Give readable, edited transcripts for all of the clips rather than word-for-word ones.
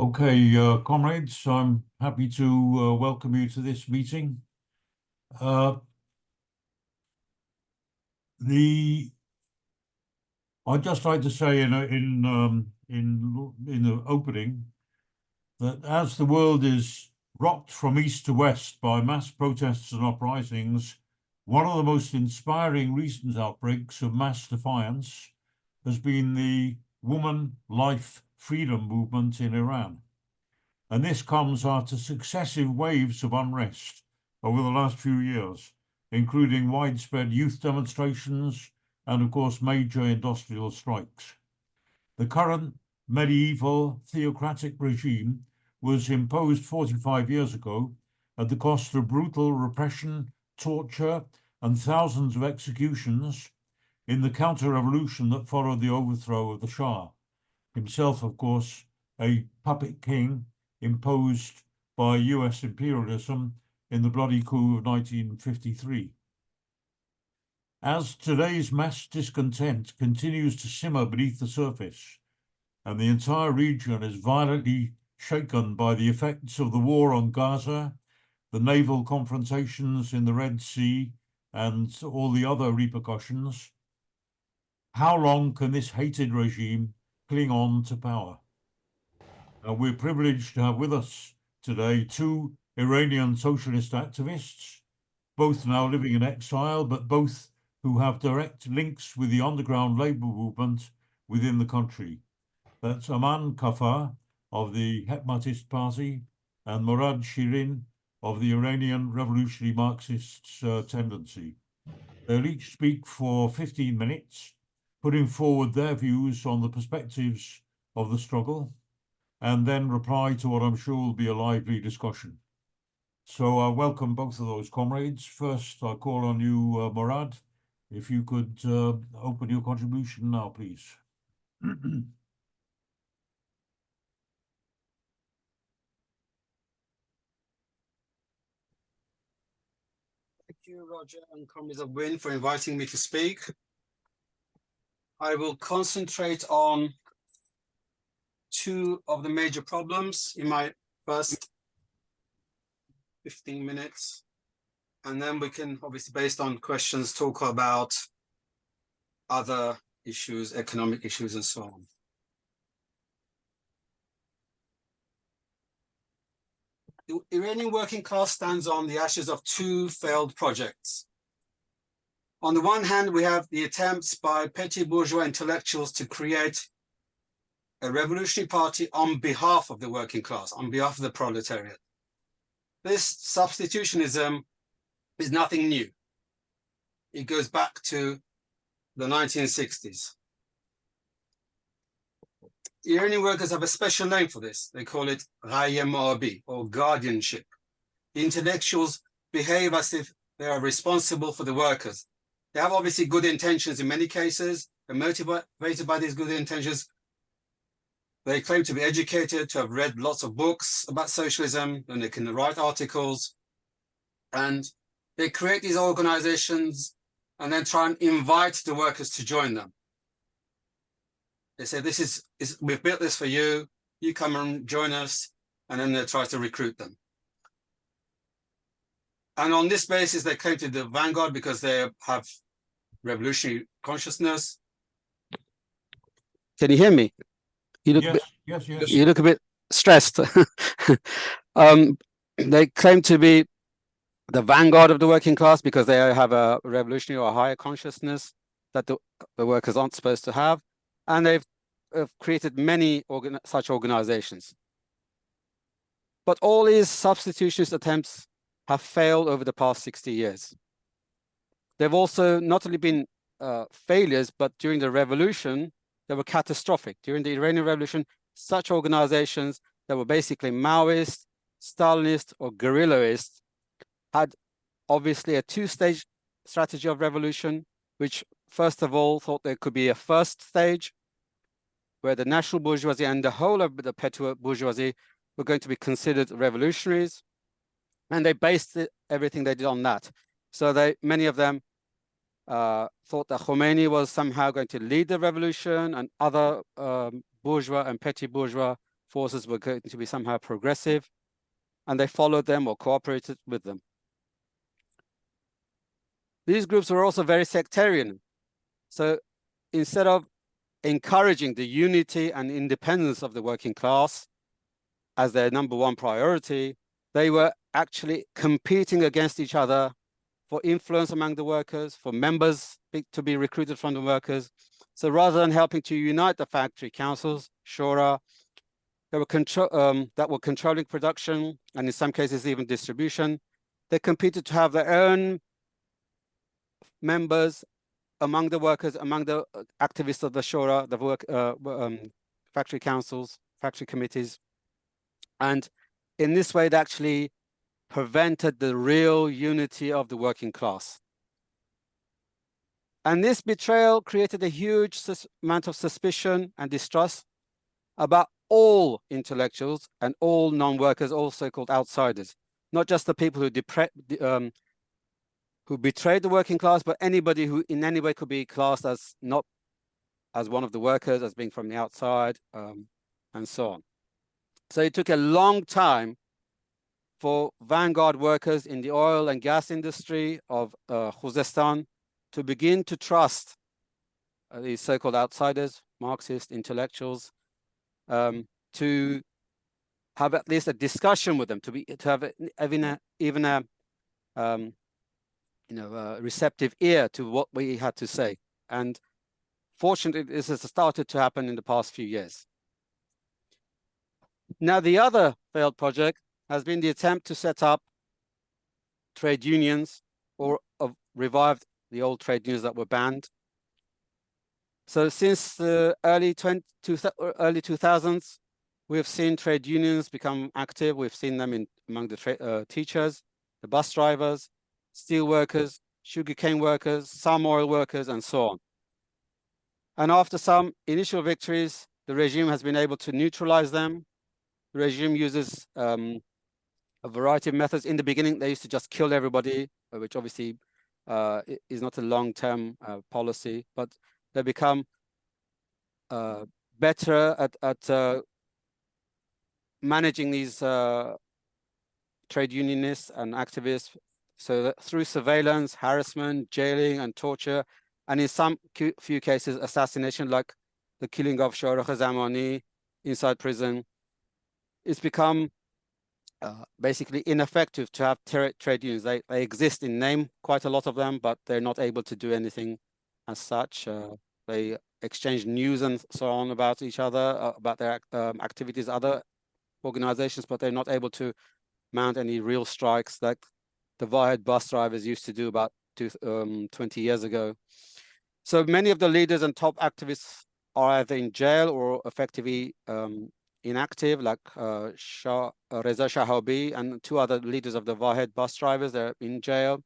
Okay, comrades, I'm happy to welcome you to this meeting. I'd just like to say in the opening that as the world is rocked from east to west by mass protests and uprisings, one of the most inspiring recent outbreaks of mass defiance has been the Woman, Life, Freedom movement in Iran. And this comes after successive waves of unrest over the last few years, including widespread youth demonstrations and, of course, major industrial strikes. The current medieval theocratic regime was imposed 45 years ago at the cost of brutal repression, torture, and thousands of executions in the counter-revolution that followed the overthrow of the Shah, himself, of course, a puppet king imposed by US imperialism in the bloody coup of 1953. As today's mass discontent continues to simmer beneath the surface, and the entire region is violently shaken by the effects of the war on Gaza, the naval confrontations in the Red Sea, and all the other repercussions, how long can this hated regime cling on to power? We're privileged to have with us today two Iranian socialist activists, both now living in exile, but both who have direct links with the underground labor movement within the country. That's Aman Kafar of the Hekmatist Party and Murad Shirin of the Iranian Revolutionary Marxists tendency. They'll each speak for 15 minutes, putting forward their views on the perspectives of the struggle, and then reply to what I'm sure will be a lively discussion. So I welcome both of those comrades. First, I call on you, Murad, if you could open your contribution now, please. Thank you, Roger and comrades of WIN, for inviting me to speak. I will concentrate on two of the major problems in my first 15 minutes. And then we can, obviously, based on questions, talk about other issues, economic issues, and so on. The Iranian working class stands on the ashes of two failed projects. On the one hand, we have the attempts by petty bourgeois intellectuals to create a revolutionary party on behalf of the working class, on behalf of the proletariat. This substitutionism is nothing new. It goes back to the 1960s. Iranian workers have a special name for this. They call it Raye Moabi, or guardianship. The intellectuals behave as if they are responsible for the workers. They have obviously good intentions in many cases. They're motivated by these good intentions. They claim to be educated, to have read lots of books about socialism, and they can write articles. And they create these organizations and then try and invite the workers to join them. They say, we've built this for you, you come and join us, and then they try to recruit them. And on this basis, they claim to be the vanguard because they have revolutionary consciousness. Can you hear me? You look yes. You look a bit stressed. They claim to be the vanguard of the working class because they have a revolutionary or a higher consciousness that the workers aren't supposed to have. And they've created many such organizations. But all these substitutionist attempts have failed over the past 60 years. They've also not only been failures, but during the revolution, they were catastrophic. During the Iranian Revolution, such organizations that were basically Maoist, Stalinist, or guerrillaist had obviously a two-stage strategy of revolution, which first of all thought there could be a first stage where the national bourgeoisie and the whole of the petty bourgeoisie were going to be considered revolutionaries. And they based everything they did on that. So many of them thought that Khomeini was somehow going to lead the revolution, and other bourgeois and petty bourgeois forces were going to be somehow progressive, and they followed them or cooperated with them. These groups were also very sectarian. So instead of encouraging the unity and independence of the working class as their number one priority, they were actually competing against each other for influence among the workers, for members to be recruited from the workers. So rather than helping to unite the factory councils, Shura, that were controlling production and in some cases even distribution, they competed to have their own members among the workers, among the activists of the Shura, the factory councils, factory committees. And in this way, it actually prevented the real unity of the working class. And this betrayal created a huge amount of suspicion and distrust about all intellectuals and all non-workers, all so-called outsiders, not just the people who betrayed the working class, but anybody who in any way could be classed as not as one of the workers, as being from the outside, and so on. So it took a long time for vanguard workers in the oil and gas industry of Khuzestan to begin to trust these so-called outsiders, Marxist intellectuals, to have at least a discussion with them, to have even a receptive ear to what we had to say. And fortunately, this has started to happen in the past few years. Now, the other failed project has been the attempt to set up trade unions or revived the old trade unions that were banned. So since the early 2000s, we have seen trade unions become active. We've seen them among the teachers, the bus drivers, steel workers, sugarcane workers, some oil workers, and so on. And after some initial victories, the regime has been able to neutralize them. The regime uses a variety of methods. In the beginning, they used to just kill everybody, which obviously is not a long-term policy, but they become better at managing these trade unionists and activists. So that through surveillance, harassment, jailing, and torture, and in some few cases, assassination, like the killing of Shahrukh Zamani inside prison, it's become basically ineffective to have trade unions. They exist in name, quite a lot of them, but they're not able to do anything as such. They exchange news and so on about each other, about their activities, other organizations, but they're not able to mount any real strikes like the Vahed bus drivers used to do about 20 years ago. So many of the leaders and top activists are either in jail or effectively inactive, like Reza Shahabi and two other leaders of the Vahed bus drivers. They're in jail.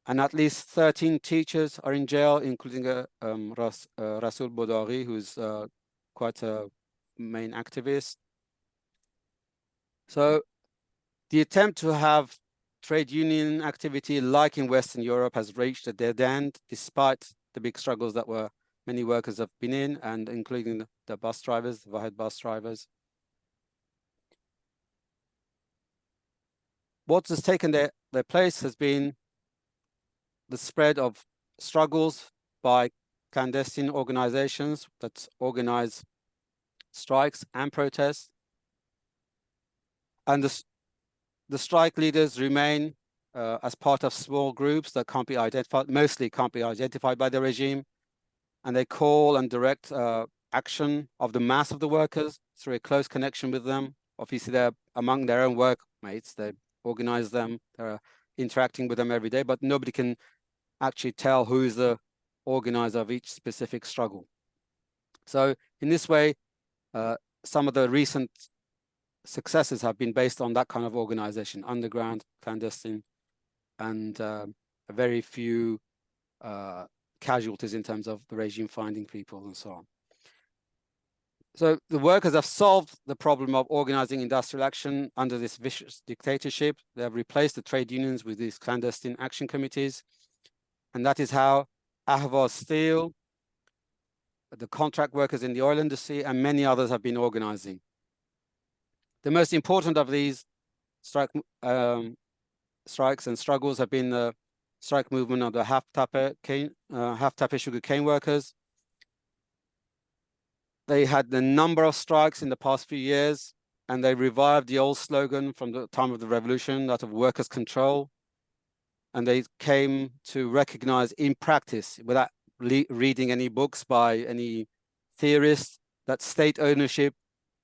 And at least 13 teachers are in jail, including Rasul Bodaghi, who's quite a main activist. So the attempt to have trade union activity like in Western Europe has reached a dead end, despite the big struggles that many workers have been in, and including the bus drivers, the Vahed bus drivers. What has taken their place has been the spread of struggles by clandestine organizations that organize strikes and protests. And the strike leaders remain as part of small groups that can't be identified, mostly can't be identified by the regime. And they call and direct action of the mass of the workers through a close connection with them. Obviously, they're among their own workmates. They organize them, they're interacting with them every day, but nobody can actually tell who is the organizer of each specific struggle. So in this way, some of the recent successes have been based on that kind of organization, underground, clandestine, and very few casualties in terms of the regime finding people and so on. So the workers have solved the problem of organizing industrial action under this vicious dictatorship. They have replaced the trade unions with these clandestine action committees. And that is how Ahvaz Steel, the contract workers in the oil industry, and many others have been organizing. The most important of these strikes and struggles have been the strike movement of the half-tape sugar cane workers. They had a number of strikes in the past few years, and they revived the old slogan from the time of the revolution, that of workers' control. And they came to recognize in practice, without reading any books by any theorists, that state ownership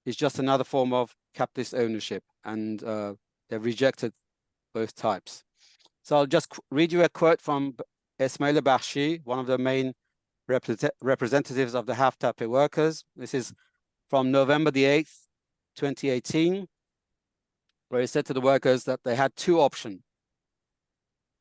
is just another form of capitalist ownership, and they've rejected both types. So I'll just read you a quote from Esmail Bakhshi, one of the main representatives of the half-tape workers. This is from November the 8th, 2018, where he said to the workers that they had two options.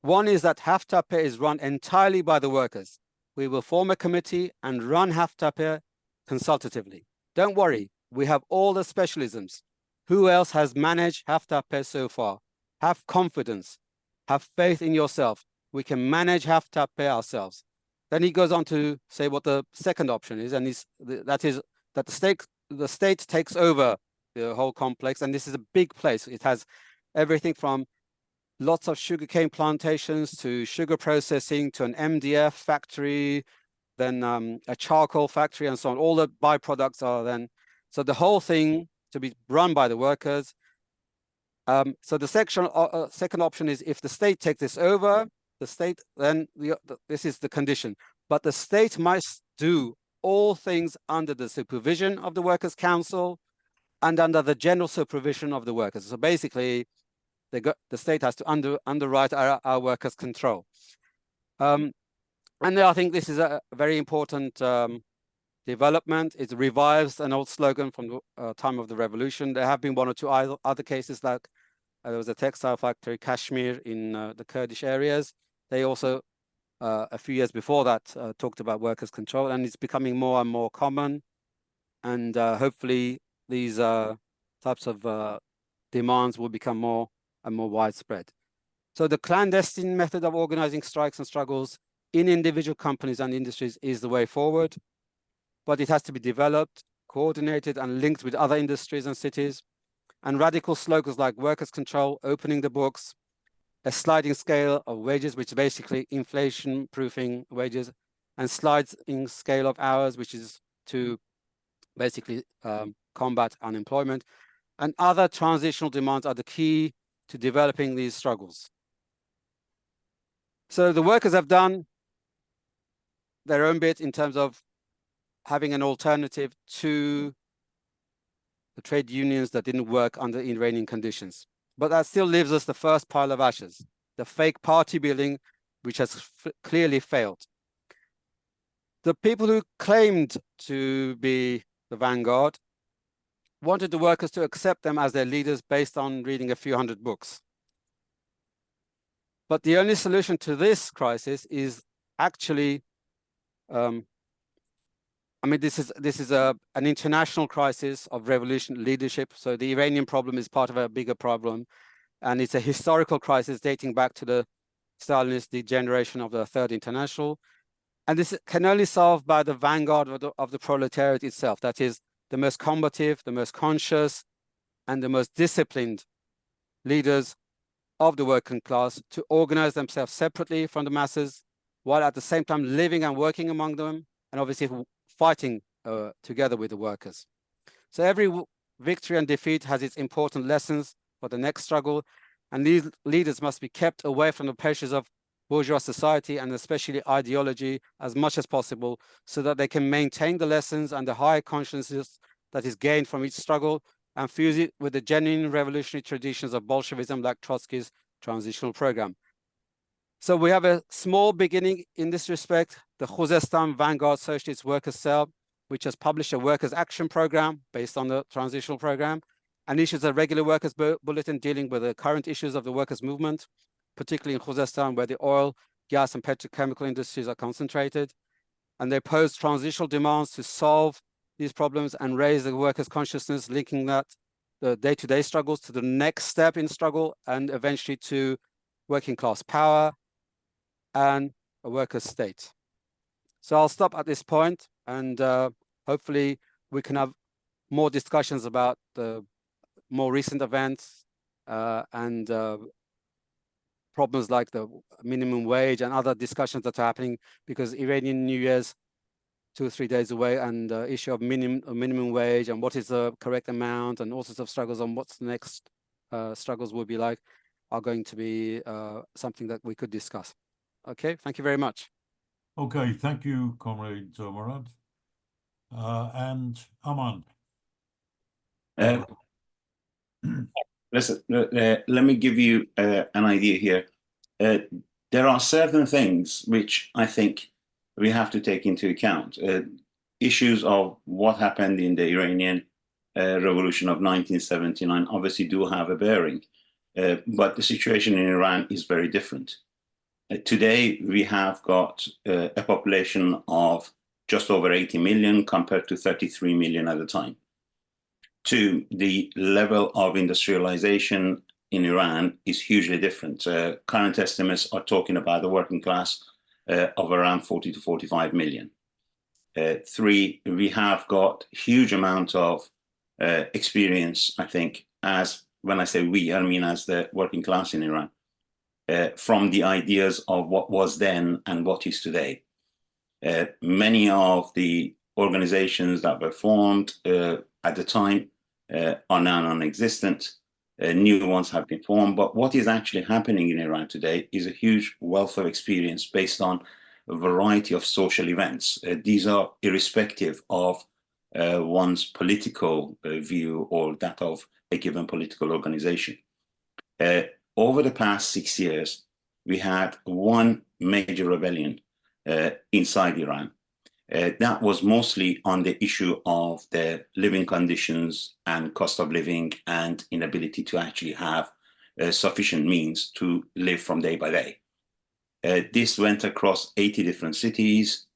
One is that half-tape is run entirely by the workers. We will form a committee and run half-tape consultatively. Don't worry, we have all the specialisms. Who else has managed half-tape so far? Have confidence. Have faith in yourself. We can manage half-tape ourselves. Then he goes on to say what the second option is, and that is that the state takes over the whole complex, and this is a big place. It has everything from lots of sugarcane plantations to sugar processing to an MDF factory, then a charcoal factory, and so on. All the byproducts are then, so the whole thing to be run by the workers. So the second option is if the state takes this over, the state, then this is the condition. But the state must do all things under the supervision of the Workers' Council and under the general supervision of the workers. So basically, the state has to underwrite our workers' control. And I think this is a very important development. It revives an old slogan from the time of the revolution. There have been one or two other cases, like there was a textile factory, Kashmir, in the Kurdish areas. They also, a few years before that, talked about workers' control, and it's becoming more and more common. And hopefully these types of demands will become more and more widespread. So the clandestine method of organizing strikes and struggles in individual companies and industries is the way forward, but it has to be developed, coordinated, and linked with other industries and cities. And radical slogans like workers' control, opening the books, a sliding scale of wages, which is basically inflation-proofing wages, and sliding scale of hours, which is to basically combat unemployment, and other transitional demands are the key to developing these struggles. So the workers have done their own bit in terms of having an alternative to the trade unions that didn't work under Iranian conditions. But that still leaves us the first pile of ashes, the fake party building, which has clearly failed. The people who claimed to be the vanguard wanted the workers to accept them as their leaders based on reading a few hundred books. But the only solution to this crisis is actually, I mean, this is an international crisis of revolution leadership. So the Iranian problem is part of a bigger problem, and it's a historical crisis dating back to the Stalinist degeneration of the Third International. And this can only solve by the vanguard of the proletariat itself. That is the most combative, the most conscious, and the most disciplined leaders of the working class to organize themselves separately from the masses, while at the same time living and working among them, and obviously fighting together with the workers. So every victory and defeat has its important lessons for the next struggle, and these leaders must be kept away from the pressures of bourgeois society and especially ideology as much as possible, so that they can maintain the lessons and the high consciousness that is gained from each struggle and fuse it with the genuine revolutionary traditions of Bolshevism, like Trotsky's transitional program. So we have a small beginning in this respect, the Khuzestan Vanguard Socialist Workers Cell, which has published a workers' action program based on the transitional program, and issues a regular workers' bulletin dealing with the current issues of the workers' movement, particularly in Khuzestan, where the oil, gas, and petrochemical industries are concentrated. And they pose transitional demands to solve these problems and raise the workers' consciousness, linking that the day-to-day struggles to the next step in struggle, and eventually to working class power and a workers' state. So I'll stop at this point, and hopefully we can have more discussions about the more recent events and problems like the minimum wage and other discussions that are happening, because Iranian New Year's 2 or 3 days away, and the issue of minimum wage and what is the correct amount, and all sorts of struggles on what's the next struggles will be like, are going to be something that we could discuss. Okay, thank you very much. Okay, thank you, Comrade Murad. And Aman. Listen, let me give you an idea here. There are certain things which I think we have to take into account. Issues of what happened in the Iranian Revolution of 1979 obviously do have a bearing, but the situation in Iran is very different. Today, we have got a population of just over 80 million compared to 33 million at the time. Two, the level of industrialization in Iran is hugely different. Current estimates are talking about a working class of around 40 to 45 million. Three, we have got huge amount of experience, I think, as when I say we, I mean as the working class in Iran, from the ideas of what was then and what is today. Many of the organizations that were formed at the time are now non-existent. New ones have been formed. But what is actually happening in Iran today is a huge wealth of experience based on a variety of social events. These are irrespective of one's political view or that of a given political organization. Over the past 6 years, we had one major rebellion inside Iran. That was mostly on the issue of the living conditions and cost of living and inability to actually have sufficient means to live from day by day. This went across 80 different cities,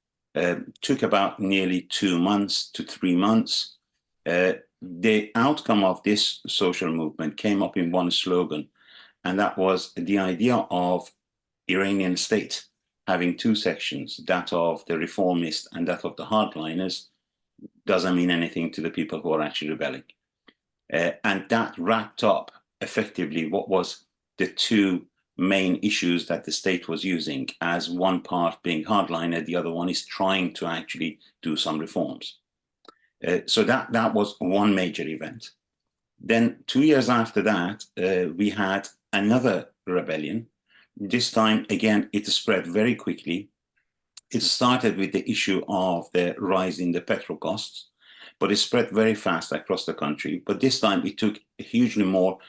took about nearly 2 months to 3 months. The outcome of this social movement came up in one slogan, and that was the idea of Iranian state having two sections, that of the reformists and that of the hardliners, doesn't mean anything to the people who are actually rebelling. And that wrapped up effectively what was the two main issues that the state was using, as one part being hardliner, the other one is trying to actually do some reforms. So that was one major event. Then 2 years after that, we had another rebellion. This time, again, it spread very quickly. It started with the issue of the rise in the petrol costs, but it spread very fast across the country. But this time, it took a hugely more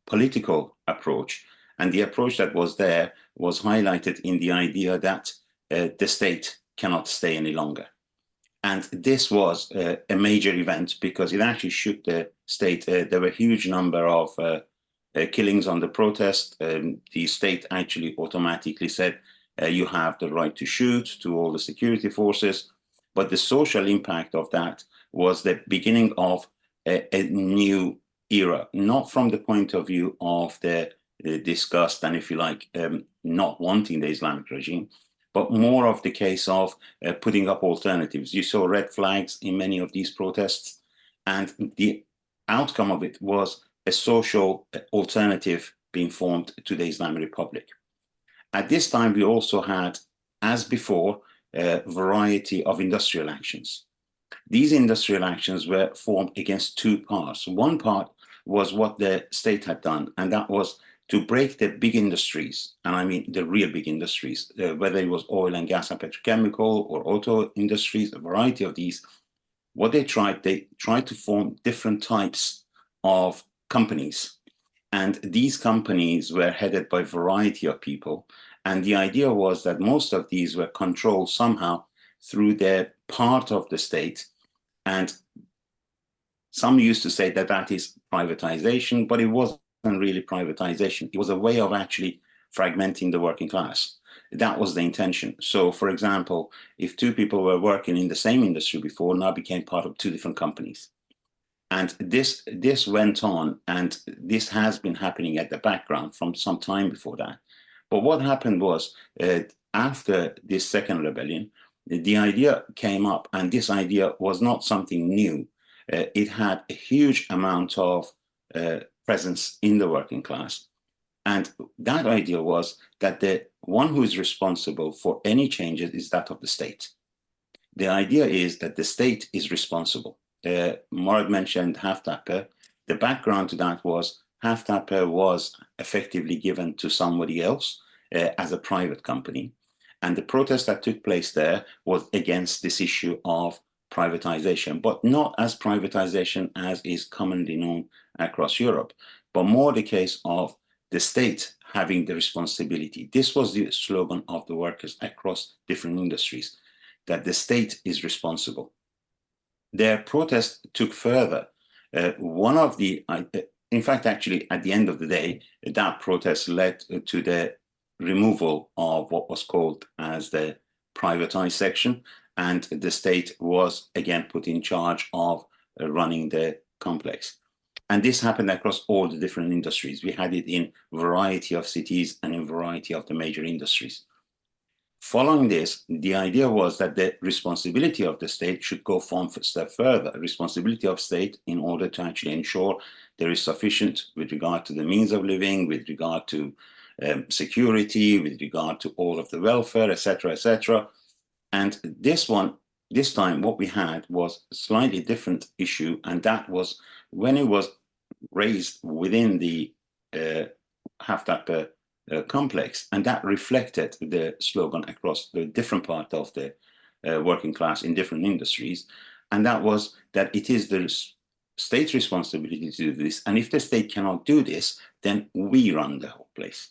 political approach. And the approach that was there was highlighted in the idea that the state cannot stay any longer. And this was a major event because it actually shook the state. There were a huge number of killings on the protest. The state actually automatically said, you have the right to shoot to all the security forces. But the social impact of that was the beginning of a new era, not from the point of view of the disgust and, if you like, not wanting the Islamic regime, but more of the case of putting up alternatives. You saw red flags in many of these protests, and the outcome of it was a social alternative being formed to the Islamic Republic. At this time, we also had, as before, a variety of industrial actions. These industrial actions were formed against two parts. One part was what the state had done, and that was to break the big industries, and I mean the real big industries, whether it was oil and gas and petrochemical or auto industries, a variety of these. What they tried to form different types of companies. And these companies were headed by a variety of people. And the idea was that most of these were controlled somehow through their part of the state. And some used to say that that is privatization, but it wasn't really privatization. It was a way of actually fragmenting the working class. That was the intention. So, for example, if two people were working in the same industry before, now became part of two different companies. And this went on, and this has been happening at the background from some time before that. But what happened was, after this second rebellion, the idea came up, and this idea was not something new. It had a huge amount of presence in the working class. And that idea was that the one who is responsible for any changes is that of the state. The idea is that the state is responsible. Morad mentioned Haftarper. The background to that was Haftarper was effectively given to somebody else as a private company. And the protest that took place there was against this issue of privatization, but not as privatization as is commonly known across Europe, but more the case of the state having the responsibility. This was the slogan of the workers across different industries, that the state is responsible. Their protest took further. One of the, in fact, actually, at the end of the day, that protest led to the removal of what was called as the privatized section, and the state was again put in charge of running the complex. And this happened across all the different industries. We had it in a variety of cities and in a variety of the major industries. Following this, the idea was that the responsibility of the state should go one step further. Responsibility of state in order to actually ensure there is sufficient with regard to the means of living, with regard to security, with regard to all of the welfare, etc., etc. And this time, what we had was a slightly different issue, and that was when it was raised within the Haftarper complex, and that reflected the slogan across the different part of the working class in different industries, and that was that it is the state's responsibility to do this, and if the state cannot do this, then we run the whole place.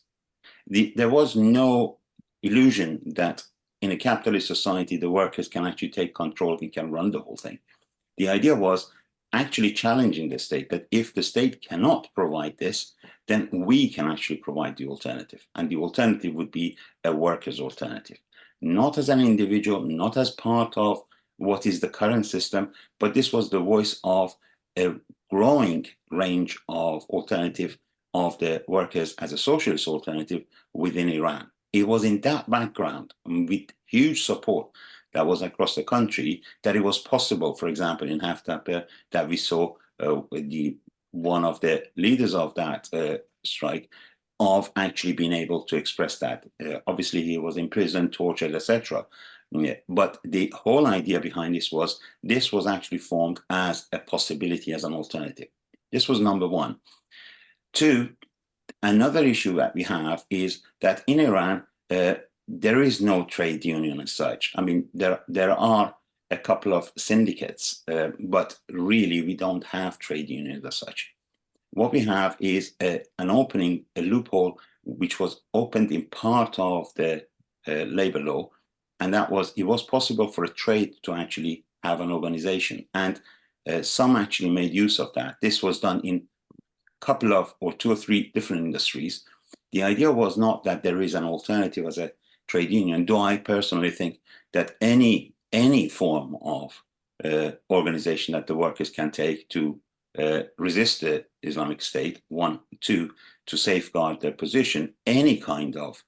There was no illusion that in a capitalist society, the workers can actually take control and can run the whole thing. The idea was actually challenging the state, that if the state cannot provide this, then we can actually provide the alternative. And the alternative would be a workers' alternative, not as an individual, not as part of what is the current system, but this was the voice of a growing range of alternative of the workers as a socialist alternative within Iran. It was in that background, with huge support that was across the country, that it was possible, for example, in Haftarper, that we saw one of the leaders of that strike of actually being able to express that. Obviously, he was imprisoned, tortured, etc. But the whole idea behind this was actually formed as a possibility, as an alternative. This was number one. Two, another issue that we have is that in Iran, there is no trade union as such. I mean, there are a couple of syndicates, but really we don't have trade unions as such. What we have is an opening, a loophole, which was opened in part of the labor law, and that was, it was possible for a trade to actually have an organization, and some actually made use of that. This was done in couple of or two or three different industries. The idea was not that there is an alternative as a trade union, though I personally think that any form of organization that the workers can take to resist the Islamic State, one, two, to safeguard their position, any kind of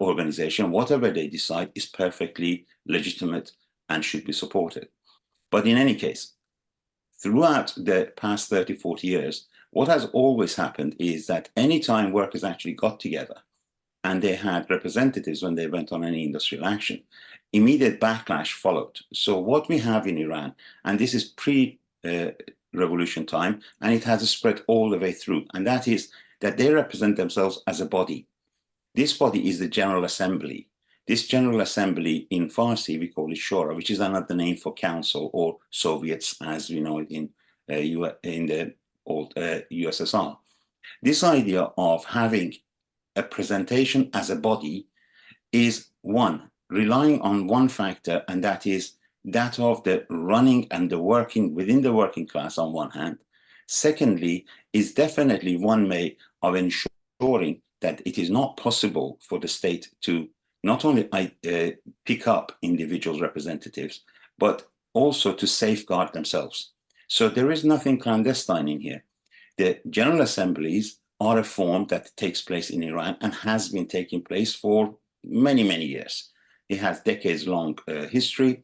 organization, whatever they decide, is perfectly legitimate and should be supported. But in any case, throughout the past 30, 40 years, what has always happened is that anytime workers actually got together and they had representatives when they went on any industrial action, immediate backlash followed. So what we have in Iran, and this is pre-revolution time, and it has spread all the way through, and that is that they represent themselves as a body. This body is the General Assembly. This General Assembly in Farsi, we call it Shura, which is another name for council or Soviets, as we know it in the old USSR. This idea of having a presentation as a body is, one, relying on one factor, and that is that of the running and the working within the working class on one hand. Secondly, is definitely one way of ensuring that it is not possible for the state to not only pick up individual representatives, but also to safeguard themselves. So there is nothing clandestine in here. The General Assemblies are a form that takes place in Iran and has been taking place for many, many years. It has decades-long history,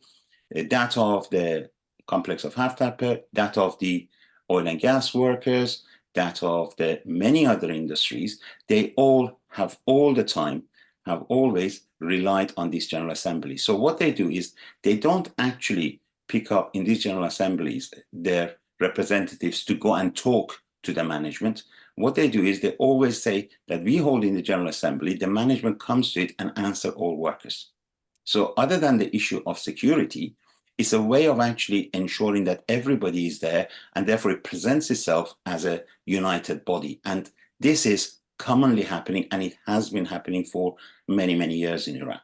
that of the complex of Haftarper, that of the oil and gas workers, that of the many other industries, they all have all the time, have always relied on these General Assemblies. So what they do is they don't actually pick up in these General Assemblies their representatives to go and talk to the management. What they do is they always say that we hold in the General Assembly, the management comes to it and answer all workers. So other than the issue of security, it's a way of actually ensuring that everybody is there, and therefore it presents itself as a united body. And this is commonly happening, and it has been happening for many, many years in Iran.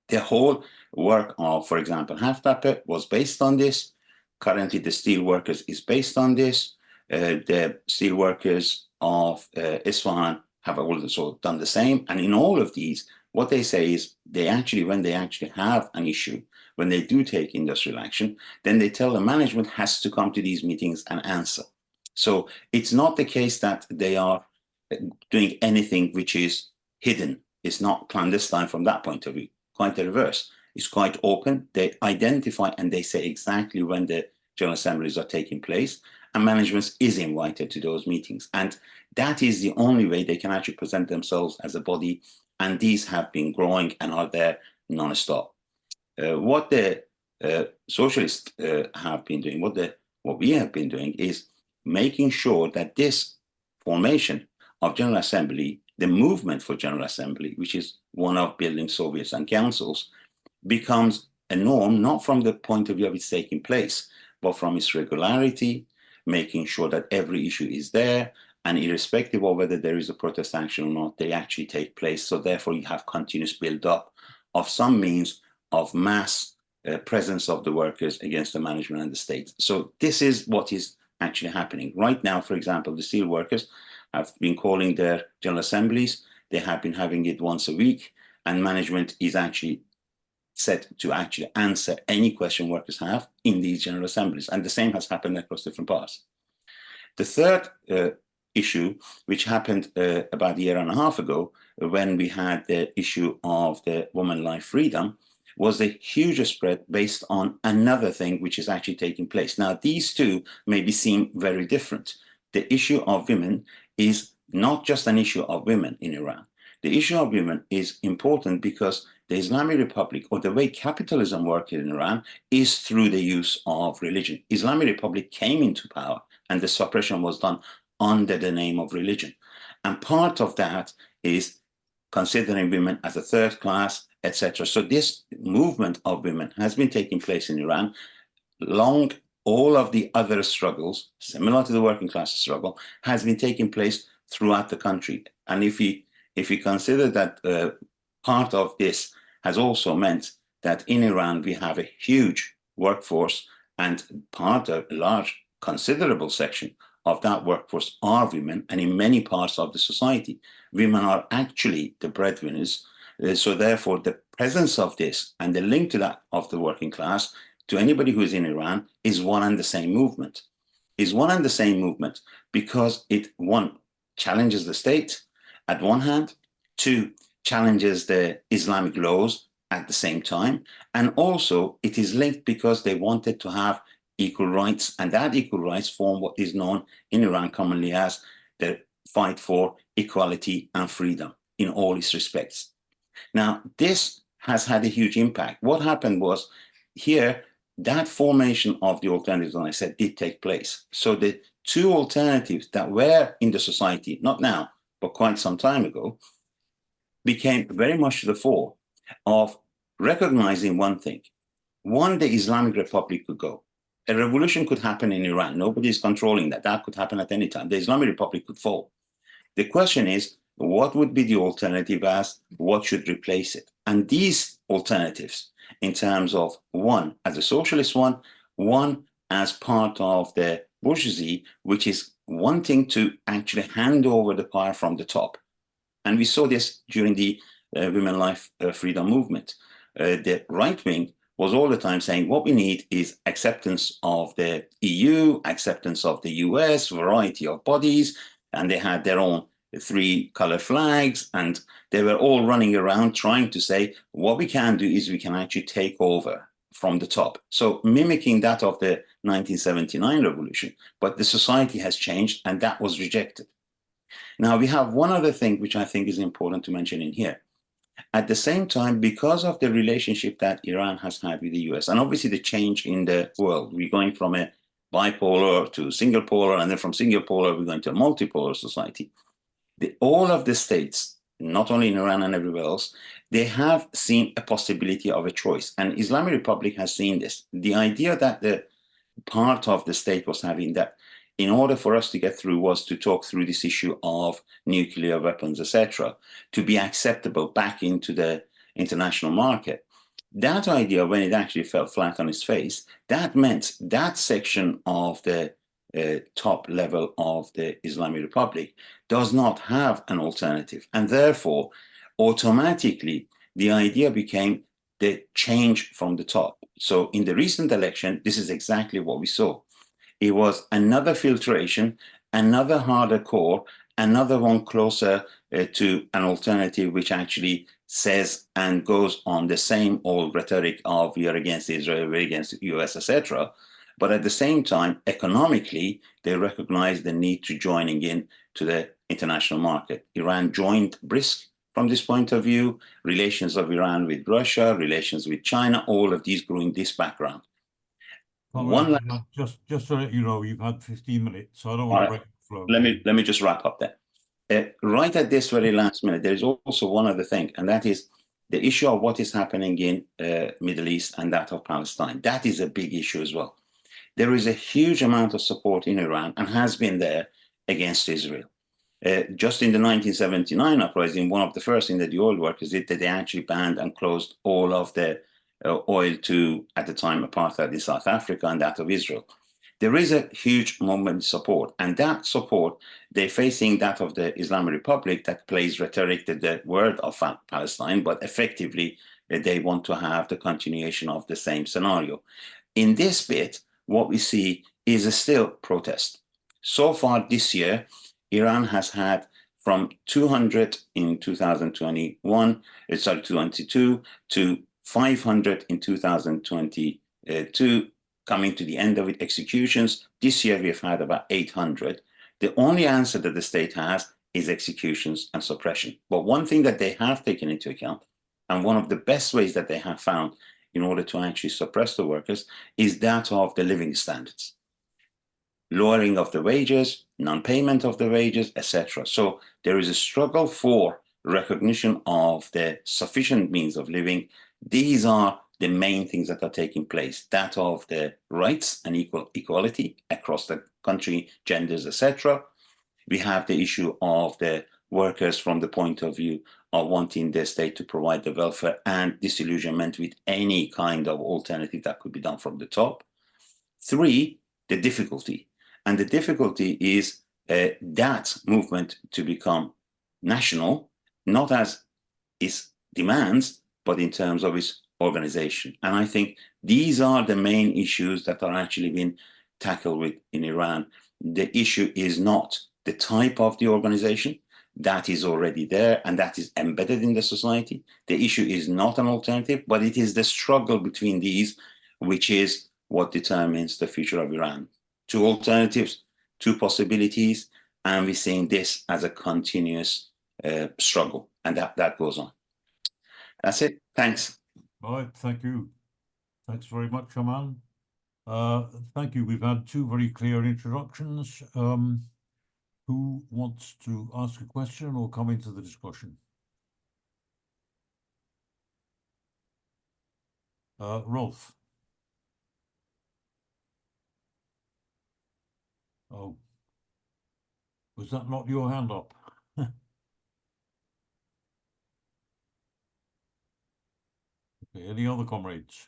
The whole work of, for example, Haftarpet was based on this. Currently, the steel workers is based on this. The steel workers of Isfahan have also done the same. And in all of these, what they say is they actually, when they actually have an issue, when they do take industrial action, then they tell the management has to come to these meetings and answer. So it's not the case that they are doing anything which is hidden. It's not clandestine from that point of view. Quite the reverse. It's quite open. They identify and they say exactly when the General Assemblies are taking place, and management is invited to those meetings. And that is the only way they can actually present themselves as a body. And these have been growing and are there non-stop. What the socialists have been doing, what we have been doing is making sure that this formation of General Assembly, the movement for General Assembly, which is one of building Soviets and councils, becomes a norm, not from the point of view of its taking place, but from its regularity, making sure that every issue is there, and irrespective of whether there is a protest action or not, they actually take place. So therefore, you have continuous build-up of some means of mass presence of the workers against the management and the state. So this is what is actually happening. Right now, for example, the steel workers have been calling their General Assemblies. They have been having it once a week, and management is actually set to actually answer any question workers have in these General Assemblies. And the same has happened across different parts. The third issue, which happened about a year and a half ago, when we had the issue of the woman life freedom, was a huge spread based on another thing which is actually taking place. Now, these two maybe seem very different. The issue of women is not just an issue of women in Iran. The issue of women is important because the Islamic Republic, or the way capitalism works in Iran, is through the use of religion. Islamic Republic came into power and the suppression was done under the name of religion. And part of that is considering women as a third class, etc. So this movement of women has been taking place in Iran long. All of the other struggles, similar to the working class struggle, has been taking place throughout the country. And if we consider that part of this has also meant that in Iran we have a huge workforce, and a large, considerable section of that workforce are women, and in many parts of the society, women are actually the breadwinners. So therefore, the presence of this and the link to that of the working class to anybody who is in Iran is one and the same movement. Is one and the same movement because it, one, challenges the state at one hand, two, challenges the Islamic laws at the same time, and also it is linked because they wanted to have equal rights, and that equal rights form what is known in Iran commonly as the fight for equality and freedom in all its respects. Now, this has had a huge impact. What happened was here, that formation of the alternatives, as I said, did take place. So the two alternatives that were in the society, not now, but quite some time ago, became very much to the fore of recognizing one thing. One, the Islamic Republic could go. A revolution could happen in Iran. Nobody is controlling that. That could happen at any time. The Islamic Republic could fall. The question is, what would be the alternative as what should replace it? And these alternatives, in terms of one as a socialist one as part of the bourgeoisie, which is wanting to actually hand over the power from the top. And we saw this during the women life freedom movement. The right wing was all the time saying what we need is acceptance of the EU, acceptance of the US, variety of bodies, and they had their own 3 color flags, and they were all running around trying to say what we can do is we can actually take over from the top. So mimicking that of the 1979 revolution, but the society has changed and that was rejected. Now we have one other thing which I think is important to mention in here. At the same time, because of the relationship that Iran has had with the US, and obviously the change in the world, we're going from a bipolar to single polar, and then from single polar, we're going to a multipolar society. All of the states, not only in Iran and everywhere else, they have seen a possibility of a choice. And Islamic Republic has seen this. The idea that the part of the state was having that in order for us to get through was to talk through this issue of nuclear weapons, etc., to be acceptable back into the international market. That idea, when it actually fell flat on its face, that meant that section of the top level of the Islamic Republic does not have an alternative. And therefore, automatically, the idea became the change from the top. So in the recent election, this is exactly what we saw. It was another filtration, another harder core, another one closer to an alternative which actually says and goes on the same old rhetoric of we are against Israel, we're against the US, etc. But at the same time, economically, they recognize the need to joining in to the international market. Iran joined BRICS from this point of view, relations of Iran with Russia, relations with China, all of these grew in this background. Just so that you know, you've had 15 minutes, so I don't want to break the flow. Let me just wrap up there. Right at this very last minute, there is also one other thing, and that is the issue of what is happening in Middle East and that of Palestine. That is a big issue as well. There is a huge amount of support in Iran and has been there against Israel. Just in the 1979 uprising, one of the first things that the oil workers did, that they actually banned and closed all of the oil to, at the time, apartheid in South Africa and that of Israel. There is a huge movement of support, and that support, they're facing that of the Islamic Republic that plays rhetoric to the word of Palestine, but effectively they want to have the continuation of the same scenario. In this bit, what we see is a still protest. So far this year, Iran has had from 200 in 2022 to 500 in 2022, coming to the end of it, executions. This year we've had about 800. The only answer that the state has is executions and suppression. But one thing that they have taken into account, and one of the best ways that they have found in order to actually suppress the workers, is that of the living standards. Lowering of the wages, non-payment of the wages, etc. So there is a struggle for recognition of the sufficient means of living. These are the main things that are taking place, that of the rights and equality across the country, genders, etc. We have the issue of the workers from the point of view of wanting the state to provide the welfare and disillusionment with any kind of alternative that could be done from the top. 3, the difficulty. And the difficulty is that movement to become national, not as its demands, but in terms of its organization. And I think these are the main issues that are actually being tackled with in Iran. The issue is not the type of the organization. That is already there and that is embedded in the society. The issue is not an alternative, but it is the struggle between these, which is what determines the future of Iran. 2 alternatives, 2 possibilities, and we're seeing this as a continuous struggle, and that goes on. That's it. Thanks. All right, thank you. Thanks very much, Aman. Thank you. We've had 2 very clear introductions. Who wants to ask a question or come into the discussion? Rolf. Oh, was that not your hand up? Okay, any other comrades?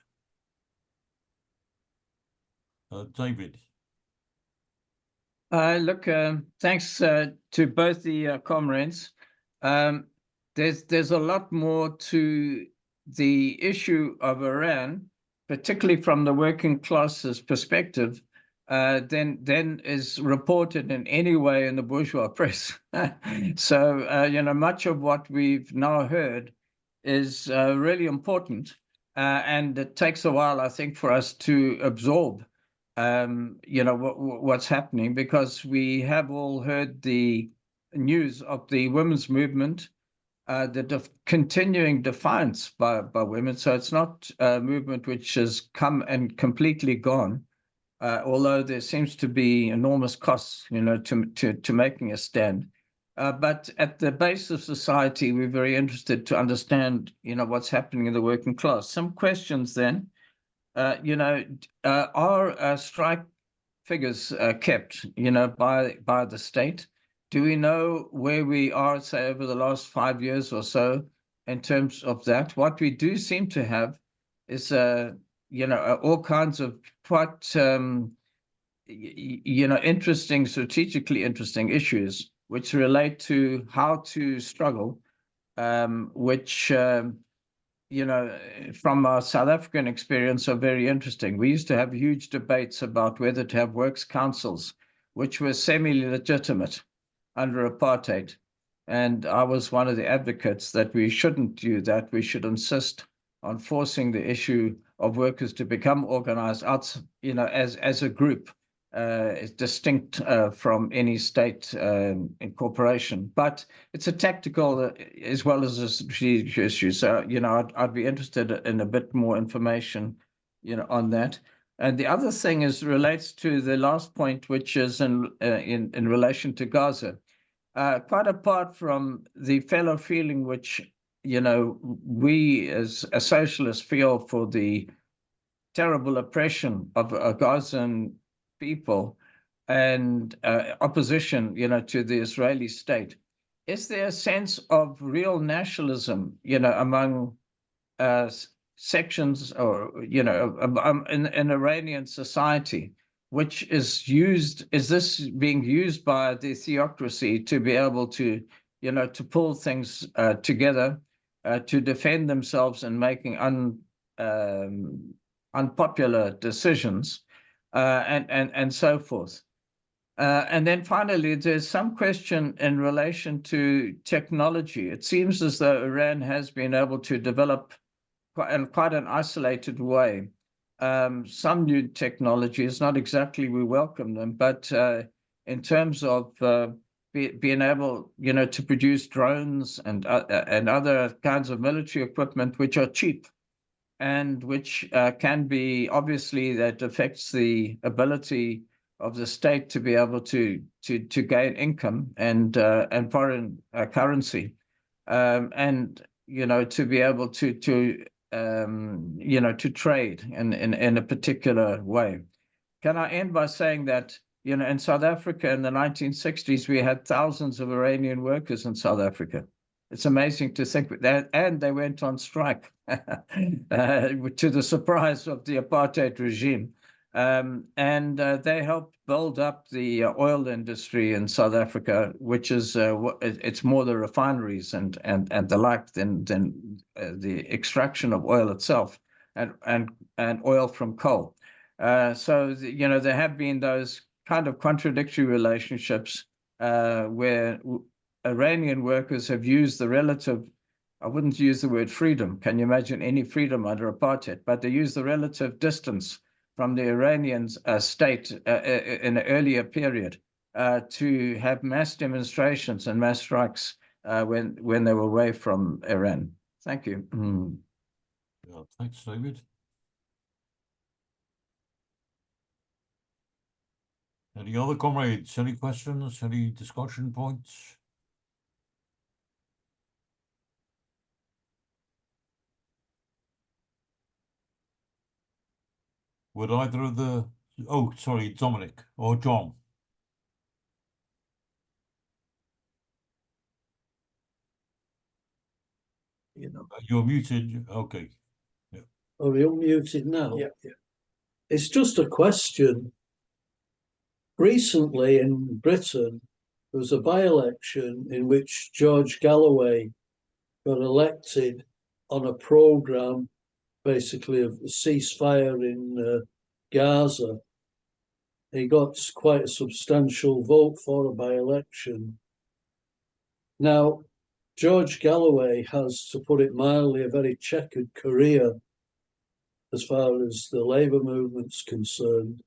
David. Look, thanks to both the comrades. There's a lot more to the issue of Iran, particularly from the working class's perspective, than is reported in any way in the bourgeois press. So, much of what we've now heard is really important. and it takes a while, I think, for us to absorb, what's happening, because we have all heard the news of the women's movement, the continuing defiance by women. So it's not a movement which has come and completely gone, although there seems to be enormous costs, to making a stand. But at the base of society, we're very interested to understand, what's happening in the working class. Some questions then, are strike figures kept, by the state? Do we know where we are, say, over the last 5 years or so in terms of that? What we do seem to have is, all kinds of quite, interesting, strategically interesting issues which relate to how to struggle, which, from our South African experience are very interesting. We used to have huge debates about whether to have works councils, which were semi-legitimate under apartheid. And I was one of the advocates that we shouldn't do that. We should insist on forcing the issue of workers to become organized out, as a group, is distinct from any state incorporation. But it's a tactical as well as a strategic issue. So, I'd be interested in a bit more information, on that. And the other thing relates to the last point, which is in relation to Gaza. Quite apart from the fellow feeling which, we as a socialist feel for the terrible oppression of Gazan people and opposition, to the Israeli state, is there a sense of real nationalism, among sections or, in Iranian society, which is this being used by the theocracy to be able to, to pull things together, to defend themselves in making unpopular decisions, and so forth. And then finally, there's some question in relation to technology. It seems as though Iran has been able to develop in quite an isolated way some new technologies. Not exactly we welcome them, but in terms of being able, to produce drones and other kinds of military equipment which are cheap, and which can be, obviously, that affects the ability of the state to be able to gain income and foreign currency, and to be able to trade in a particular way. Can I end by saying that, in South Africa in the 1960s, we had thousands of Iranian workers in South Africa. It's amazing to think that, and they went on strike to the surprise of the apartheid regime. And they helped build up the oil industry in South Africa, which is it's more the refineries and the like than the extraction of oil itself, and oil from coal. So there have been those kind of contradictory relationships where Iranian workers have used the relative, I wouldn't use the word freedom. Can you imagine any freedom under apartheid? But they use the relative distance from the Iranian state in an earlier period to have mass demonstrations and mass strikes when they were away from Iran. Thank you. Yeah, thanks, David. Any other comrades? Any questions? Any discussion points? Would either of the... Oh, sorry, Dominic or John. You're muted. Okay. Yeah. Are we unmuted now? Yeah. It's just a question. Recently in Britain, there was a by-election in which George Galloway got elected on a programme, basically, of a ceasefire in Gaza. He got quite a substantial vote for a by-election. Now, George Galloway has, to put it mildly, a very checkered career as far as the labour movement's concerned.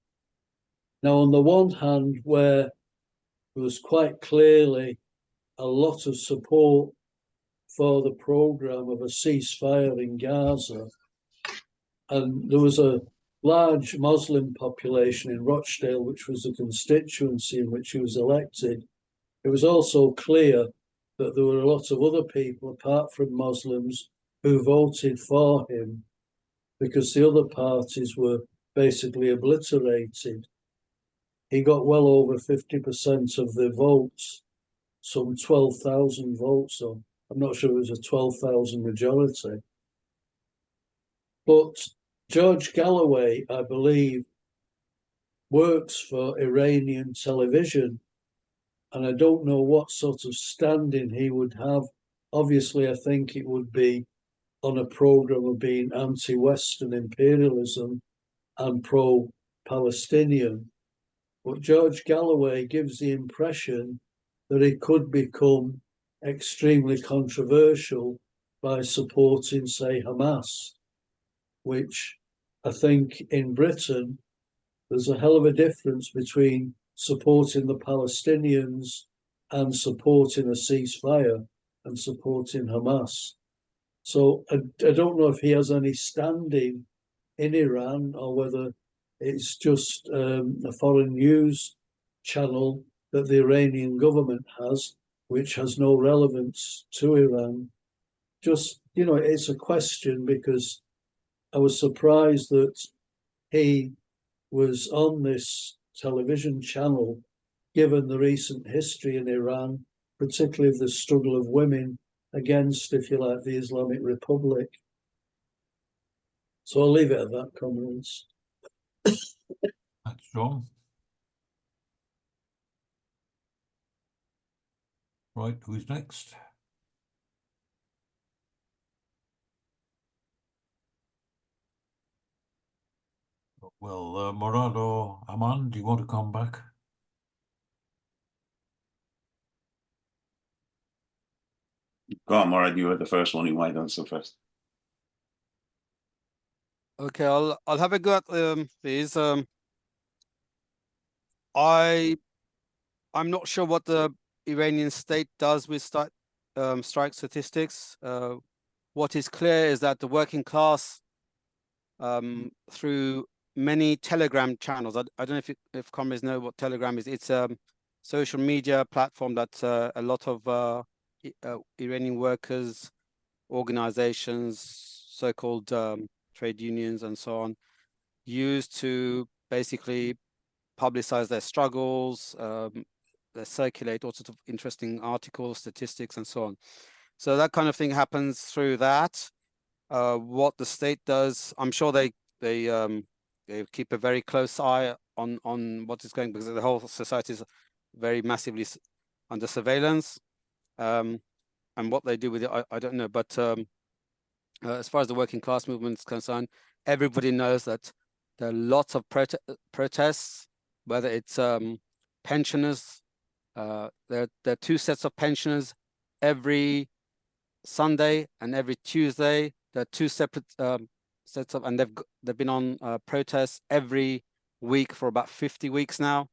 Now, on the one hand, where there was quite clearly a lot of support for the programme of a ceasefire in Gaza, and there was a large Muslim population in Rochdale, which was the constituency in which he was elected, it was also clear that there were a lot of other people, apart from Muslims, who voted for him because the other parties were basically obliterated. He got well over 50% of the votes, some 12,000 votes. So I'm not sure it was a 12,000 majority. But George Galloway, I believe, works for Iranian television, and I don't know what sort of standing he would have. Obviously, I think it would be on a program of being anti-Western imperialism and pro-Palestinian. But George Galloway gives the impression that he could become extremely controversial by supporting, say, Hamas, which I think in Britain, there's a hell of a difference between supporting the Palestinians and supporting a ceasefire and supporting Hamas. So I don't know if he has any standing in Iran or whether it's just a foreign news channel that the Iranian government has, which has no relevance to Iran. Just, you know, it's a question, because I was surprised that he was on this television channel, given the recent history in Iran, particularly the struggle of women against, if you like, the Islamic Republic. So I'll leave it at that, comrades. Thanks, John. Right, who's next? Well, Murad or Aman, do you want to come back? Go on, Murad, you were the first one. You might answer first. Okay, I'll have a go at these. I'm not sure what the Iranian state does with strike statistics. What is clear is that the working class, through many Telegram channels, I don't know if comrades know what Telegram is. It's a social media platform that a lot of Iranian workers, organizations, so-called trade unions and so on, use to basically publicize their struggles, they circulate all sorts of interesting articles, statistics, and so on. So that kind of thing happens through that. What the state does, I'm sure they keep a very close eye on what is going, because the whole society is very massively under surveillance. And what they do with it, I don't know. But as far as the working class movement is concerned, everybody knows that there are lots of protests, whether it's pensioners. There are two sets of pensioners every Sunday and every Tuesday. There are two separate sets of, and they've been on protests every week for about 50 weeks now.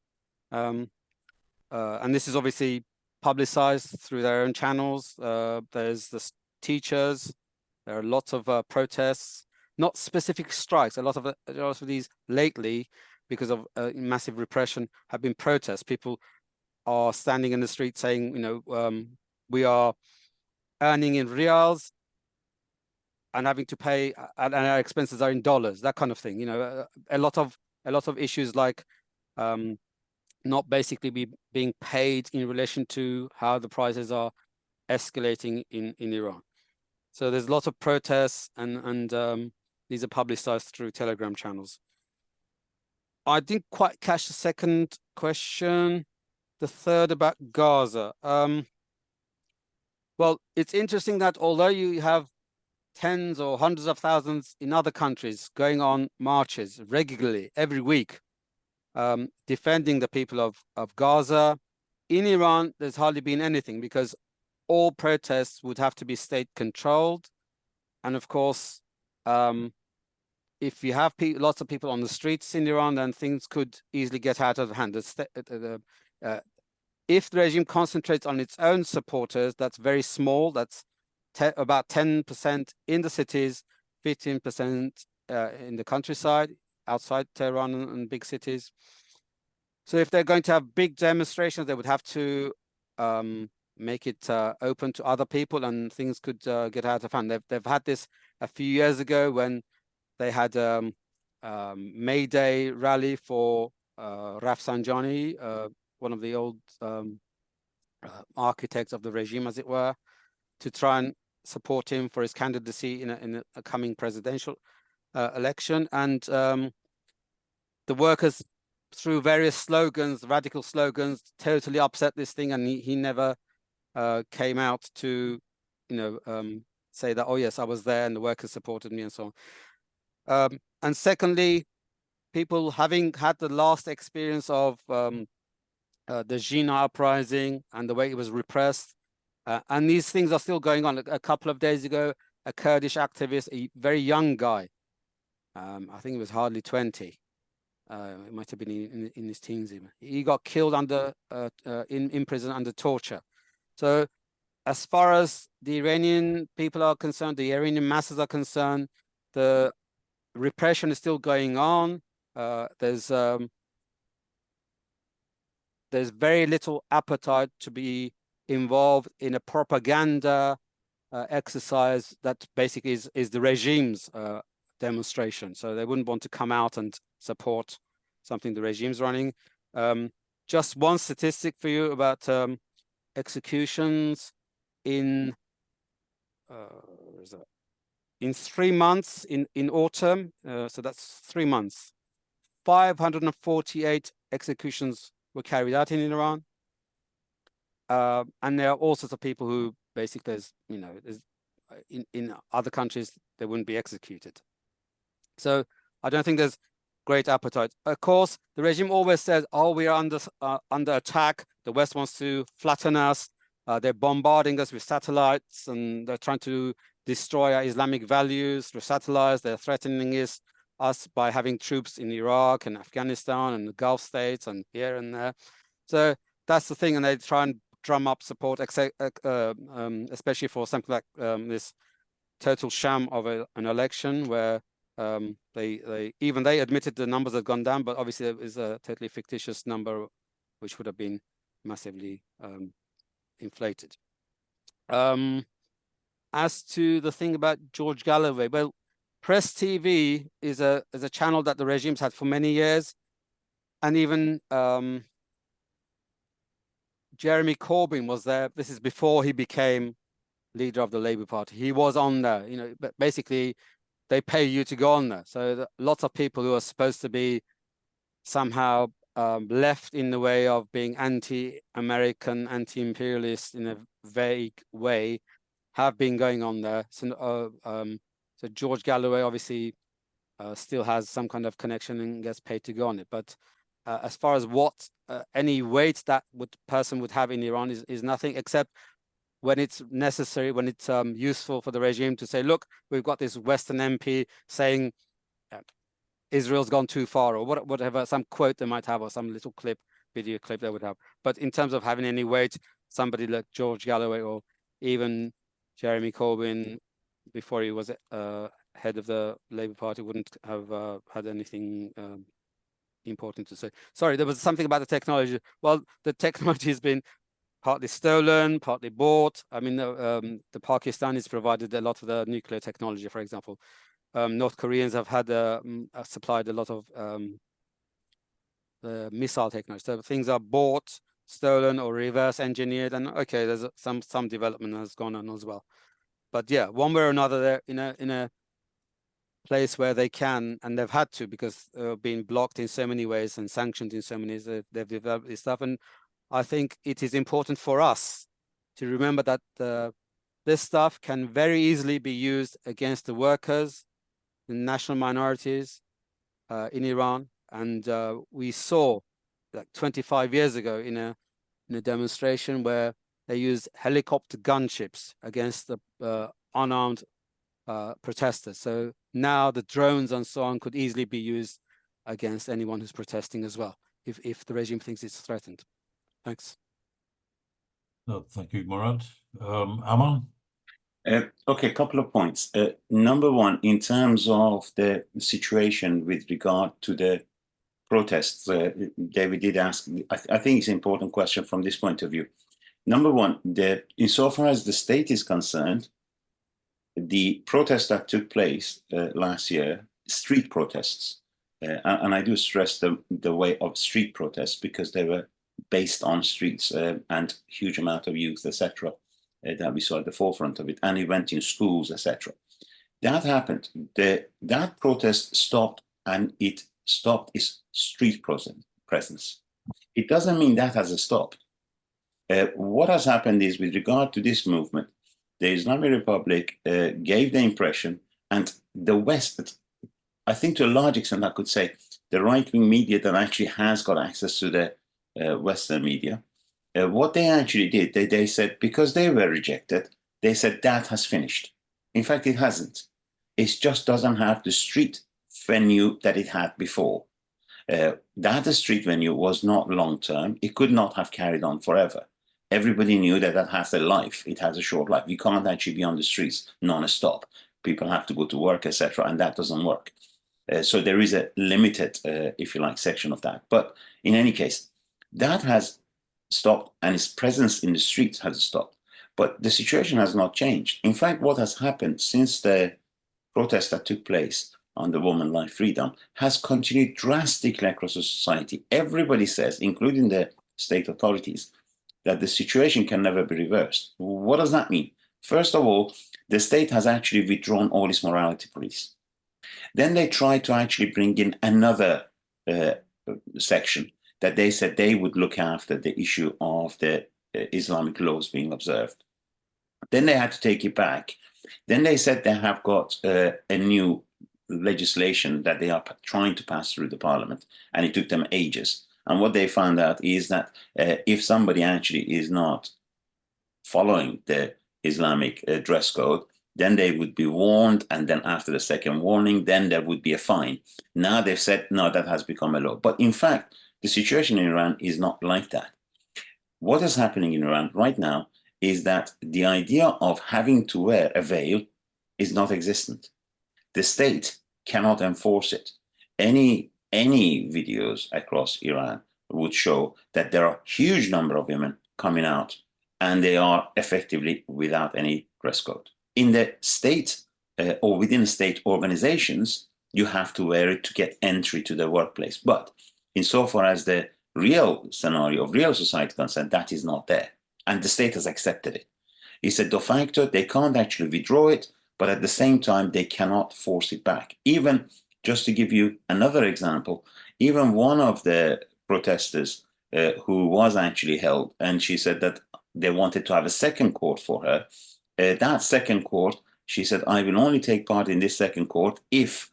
And this is obviously publicized through their own channels. There's the teachers. There are lots of protests, not specific strikes. A lot of these lately, because of massive repression, have been protests. People are standing in the street saying, you know, we are earning in rials and having to pay, and our expenses are in dollars. That kind of thing. You know, a lot of issues like not basically being paid in relation to how the prices are escalating in Iran. So there's lots of protests, and these are publicized through Telegram channels. I didn't quite catch the second question. The third about Gaza. Well, it's interesting that although you have tens or hundreds of thousands in other countries going on marches regularly every week, defending the people of Gaza, in Iran, there's hardly been anything, because all protests would have to be state controlled. And of course, if you have lots of people on the streets in Iran, then things could easily get out of hand. If the regime concentrates on its own supporters, that's very small. That's about 10% in the cities, 15% in the countryside, outside Tehran and big cities. So if they're going to have big demonstrations, they would have to make it open to other people, and things could get out of hand. They've had this a few years ago when they had May Day rally for Rafsanjani, one of the old architects of the regime, as it were, to try and support him for his candidacy in a coming presidential election. And the workers, through various slogans, radical slogans, totally upset this thing, and he never came out to, say that, oh yes, I was there and the workers supported me and so on. And secondly, people having had the last experience of the Jina uprising and the way it was repressed, and these things are still going on. A couple of days ago, a Kurdish activist, a very young guy, I think he was hardly 20, it might have been in his teens even. He got killed in prison under torture. So as far as the Iranian people are concerned, the Iranian masses are concerned, the repression is still going on. There's very little appetite to be involved in a propaganda exercise that basically is the regime's demonstration. So they wouldn't want to come out and support something the regime's running. Just one statistic for you about executions in 3 months in autumn, so that's 3 months, 548 executions were carried out in Iran. And there are all sorts of people who basically, in other countries, they wouldn't be executed. So I don't think there's great appetite. Of course, the regime always says, oh, we are under attack. The West wants to flatten us. They're bombarding us with satellites, and they're trying to destroy our Islamic values through satellites. They're threatening us by having troops in Iraq and Afghanistan and the Gulf states and here and there. So that's the thing, and they try and drum up support, especially for something like this total sham of an election where they admitted the numbers had gone down, but obviously it is a totally fictitious number, which would have been massively inflated. As to the thing about George Galloway, well, Press TV is a channel that the regime's had for many years, and even Jeremy Corbyn was there. This is before he became leader of the Labour Party. He was on there, but basically they pay you to go on there. So lots of people who are supposed to be somehow left in the way of being anti-American, anti-imperialist in a vague way have been going on there. So George Galloway obviously still has some kind of connection and gets paid to go on it. But as far as what any weight that person would have in Iran is nothing, except when it's necessary, when it's useful for the regime to say, look, we've got this Western MP saying Israel's gone too far, or whatever, some quote they might have, or some little video clip they would have. But in terms of having any weight, somebody like George Galloway or even Jeremy Corbyn, before he was head of the Labour Party, wouldn't have had anything important to say. Sorry, there was something about the technology. Well, the technology has been partly stolen, partly bought. I mean, the Pakistanis provided a lot of the nuclear technology, for example. North Koreans have had supplied a lot of the missile technology. So things are bought, stolen, or reverse engineered, and okay, there's some development has gone on as well. But yeah, one way or another, they're in a place where they can, and they've had to, because they're being blocked in so many ways and sanctioned in so many ways. They've developed this stuff, and I think it is important for us to remember that this stuff can very easily be used against the workers, the national minorities in Iran. And we saw, like 25 years ago, in a demonstration where they used helicopter gunships against the unarmed protesters. So now the drones and so on could easily be used against anyone who's protesting as well, if the regime thinks it's threatened. Thanks. Thank you, Murad. Aman? Okay, a couple of points. Number one, in terms of the situation with regard to the protests, David did ask, I think it's an important question from this point of view. Number one, insofar as the state is concerned, the protests that took place last year, street protests, and I do stress the way of street protests because they were based on streets and huge amount of youth, etc., that we saw at the forefront of it, and it went in schools, etc. That happened. That protest stopped, and it stopped its street presence. It doesn't mean that has stopped. What has happened is, with regard to this movement, the Islamic Republic gave the impression, and the West, I think to a large extent, I could say, the right-wing media that actually has got access to the Western media, what they actually did, they said, because they were rejected, they said that has finished. In fact, it hasn't. It just doesn't have the street venue that it had before. That street venue was not long-term. It could not have carried on forever. Everybody knew that that has a life. It has a short life. You can't actually be on the streets non-stop. People have to go to work, etc., and that doesn't work. So there is a limited, if you like, section of that. But in any case, that has stopped, and its presence in the streets has stopped. But the situation has not changed. In fact, what has happened since the protest that took place on the woman life freedom has continued drastically across the society. Everybody says, including the state authorities, that the situation can never be reversed. What does that mean? First of all, the state has actually withdrawn all its morality police. Then they tried to actually bring in another section that they said they would look after the issue of the Islamic laws being observed. Then they had to take it back. Then they said they have got a new legislation that they are trying to pass through the parliament, and it took them ages. And what they found out is that if somebody actually is not following the Islamic dress code, then they would be warned, and then after the second warning, then there would be a fine. Now they've said, no, that has become a law. But in fact, the situation in Iran is not like that. What is happening in Iran right now is that the idea of having to wear a veil is not existent. The state cannot enforce it. Any videos across Iran would show that there are a huge number of women coming out, and they are effectively without any dress code. In the state or within state organizations, you have to wear it to get entry to the workplace. But insofar as the real scenario of real society concerned, that is not there. And the state has accepted it. It's a de facto, they can't actually withdraw it, but at the same time, they cannot force it back. Even, just to give you another example, even one of the protesters who was actually held, and she said that they wanted to have a second court for her. That second court, she said, I will only take part in this second court if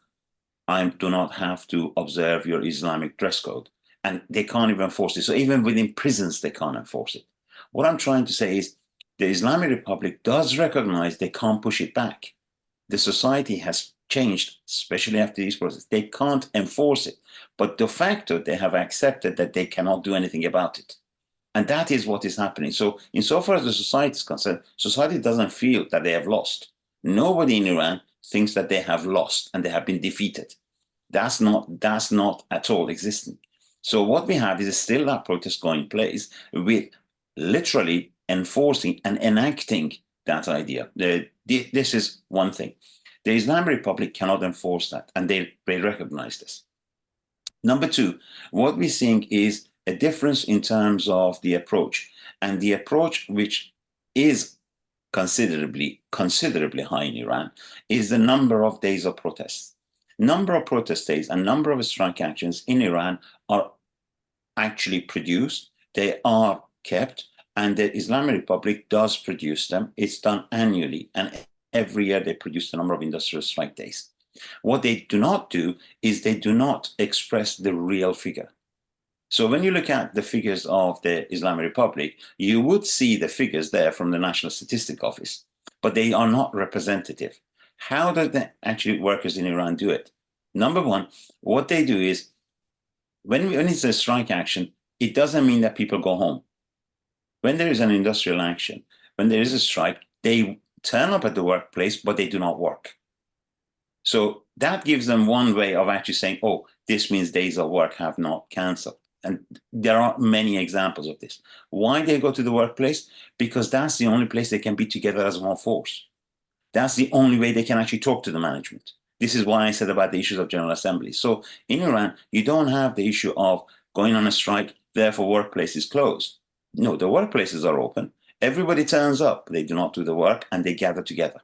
I do not have to observe your Islamic dress code. And they can't even enforce it. So even within prisons, they can't enforce it. What I'm trying to say is the Islamic Republic does recognize they can't push it back. The society has changed, especially after these processes. They can't enforce it. But de facto, they have accepted that they cannot do anything about it. And that is what is happening. So insofar as the society is concerned, society doesn't feel that they have lost. Nobody in Iran thinks that they have lost and they have been defeated. That's not at all existing. So what we have is still that protest going place with literally enforcing and enacting that idea. This is one thing. The Islamic Republic cannot enforce that, and they recognize this. Number two, what we're seeing is a difference in terms of the approach, and the approach which is considerably high in Iran is the number of days of protests. Number of protest days and number of strike actions in Iran are actually produced, they are kept, and the Islamic Republic does produce them. It's done annually, and every year they produce the number of industrial strike days. What they do not do is they do not express the real figure. So when you look at the figures of the Islamic Republic, you would see the figures there from the National Statistics Office, but they are not representative. How do the actually workers in Iran do it? Number one, what they do is when it's a strike action, it doesn't mean that people go home. When there is an industrial action, when there is a strike, they turn up at the workplace, but they do not work. So that gives them one way of actually saying, oh, this means days of work have not cancelled. And there are many examples of this. Why they go to the workplace? Because that's the only place they can be together as one force. That's the only way they can actually talk to the management. This is why I said about the issues of General Assembly. So in Iran, you don't have the issue of going on a strike, therefore workplace is closed. No, the workplaces are open. Everybody turns up. They do not do the work and they gather together.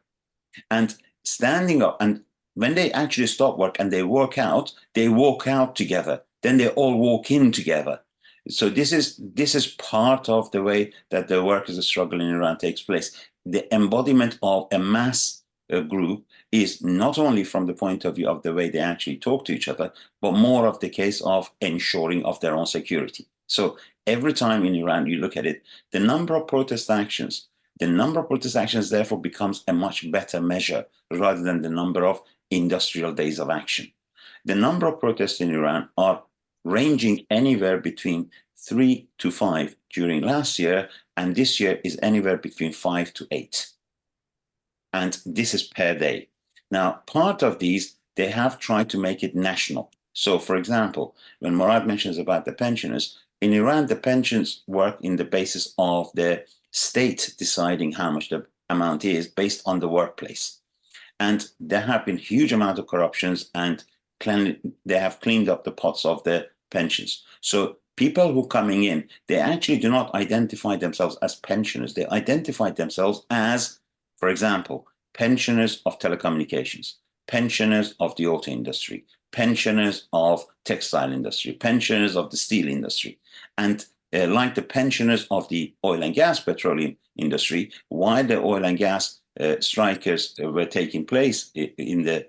And standing up, and when they actually stop work and they walk out together. Then they all walk in together. So this is part of the way that the workers' struggle in Iran takes place. The embodiment of a mass group is not only from the point of view of the way they actually talk to each other, but more of the case of ensuring of their own security. So every time in Iran you look at it, the number of protest actions therefore becomes a much better measure rather than the number of industrial days of action. The number of protests in Iran are ranging anywhere between 3 to 5 during last year, and this year is anywhere between 5 to 8. And this is per day. Now, part of these, they have tried to make it national. So, for example, when Murad mentions about the pensioners, in Iran, the pensions work in the basis of the state deciding how much the amount is based on the workplace. And there have been huge amount of corruptions, and they have cleaned up the pots of the pensions. So people who are coming in, they actually do not identify themselves as pensioners. They identify themselves as, for example, pensioners of telecommunications, pensioners of the auto industry, pensioners of textile industry, pensioners of the steel industry. And like the pensioners of the oil and gas petroleum industry, while the oil and gas strikers were taking place in the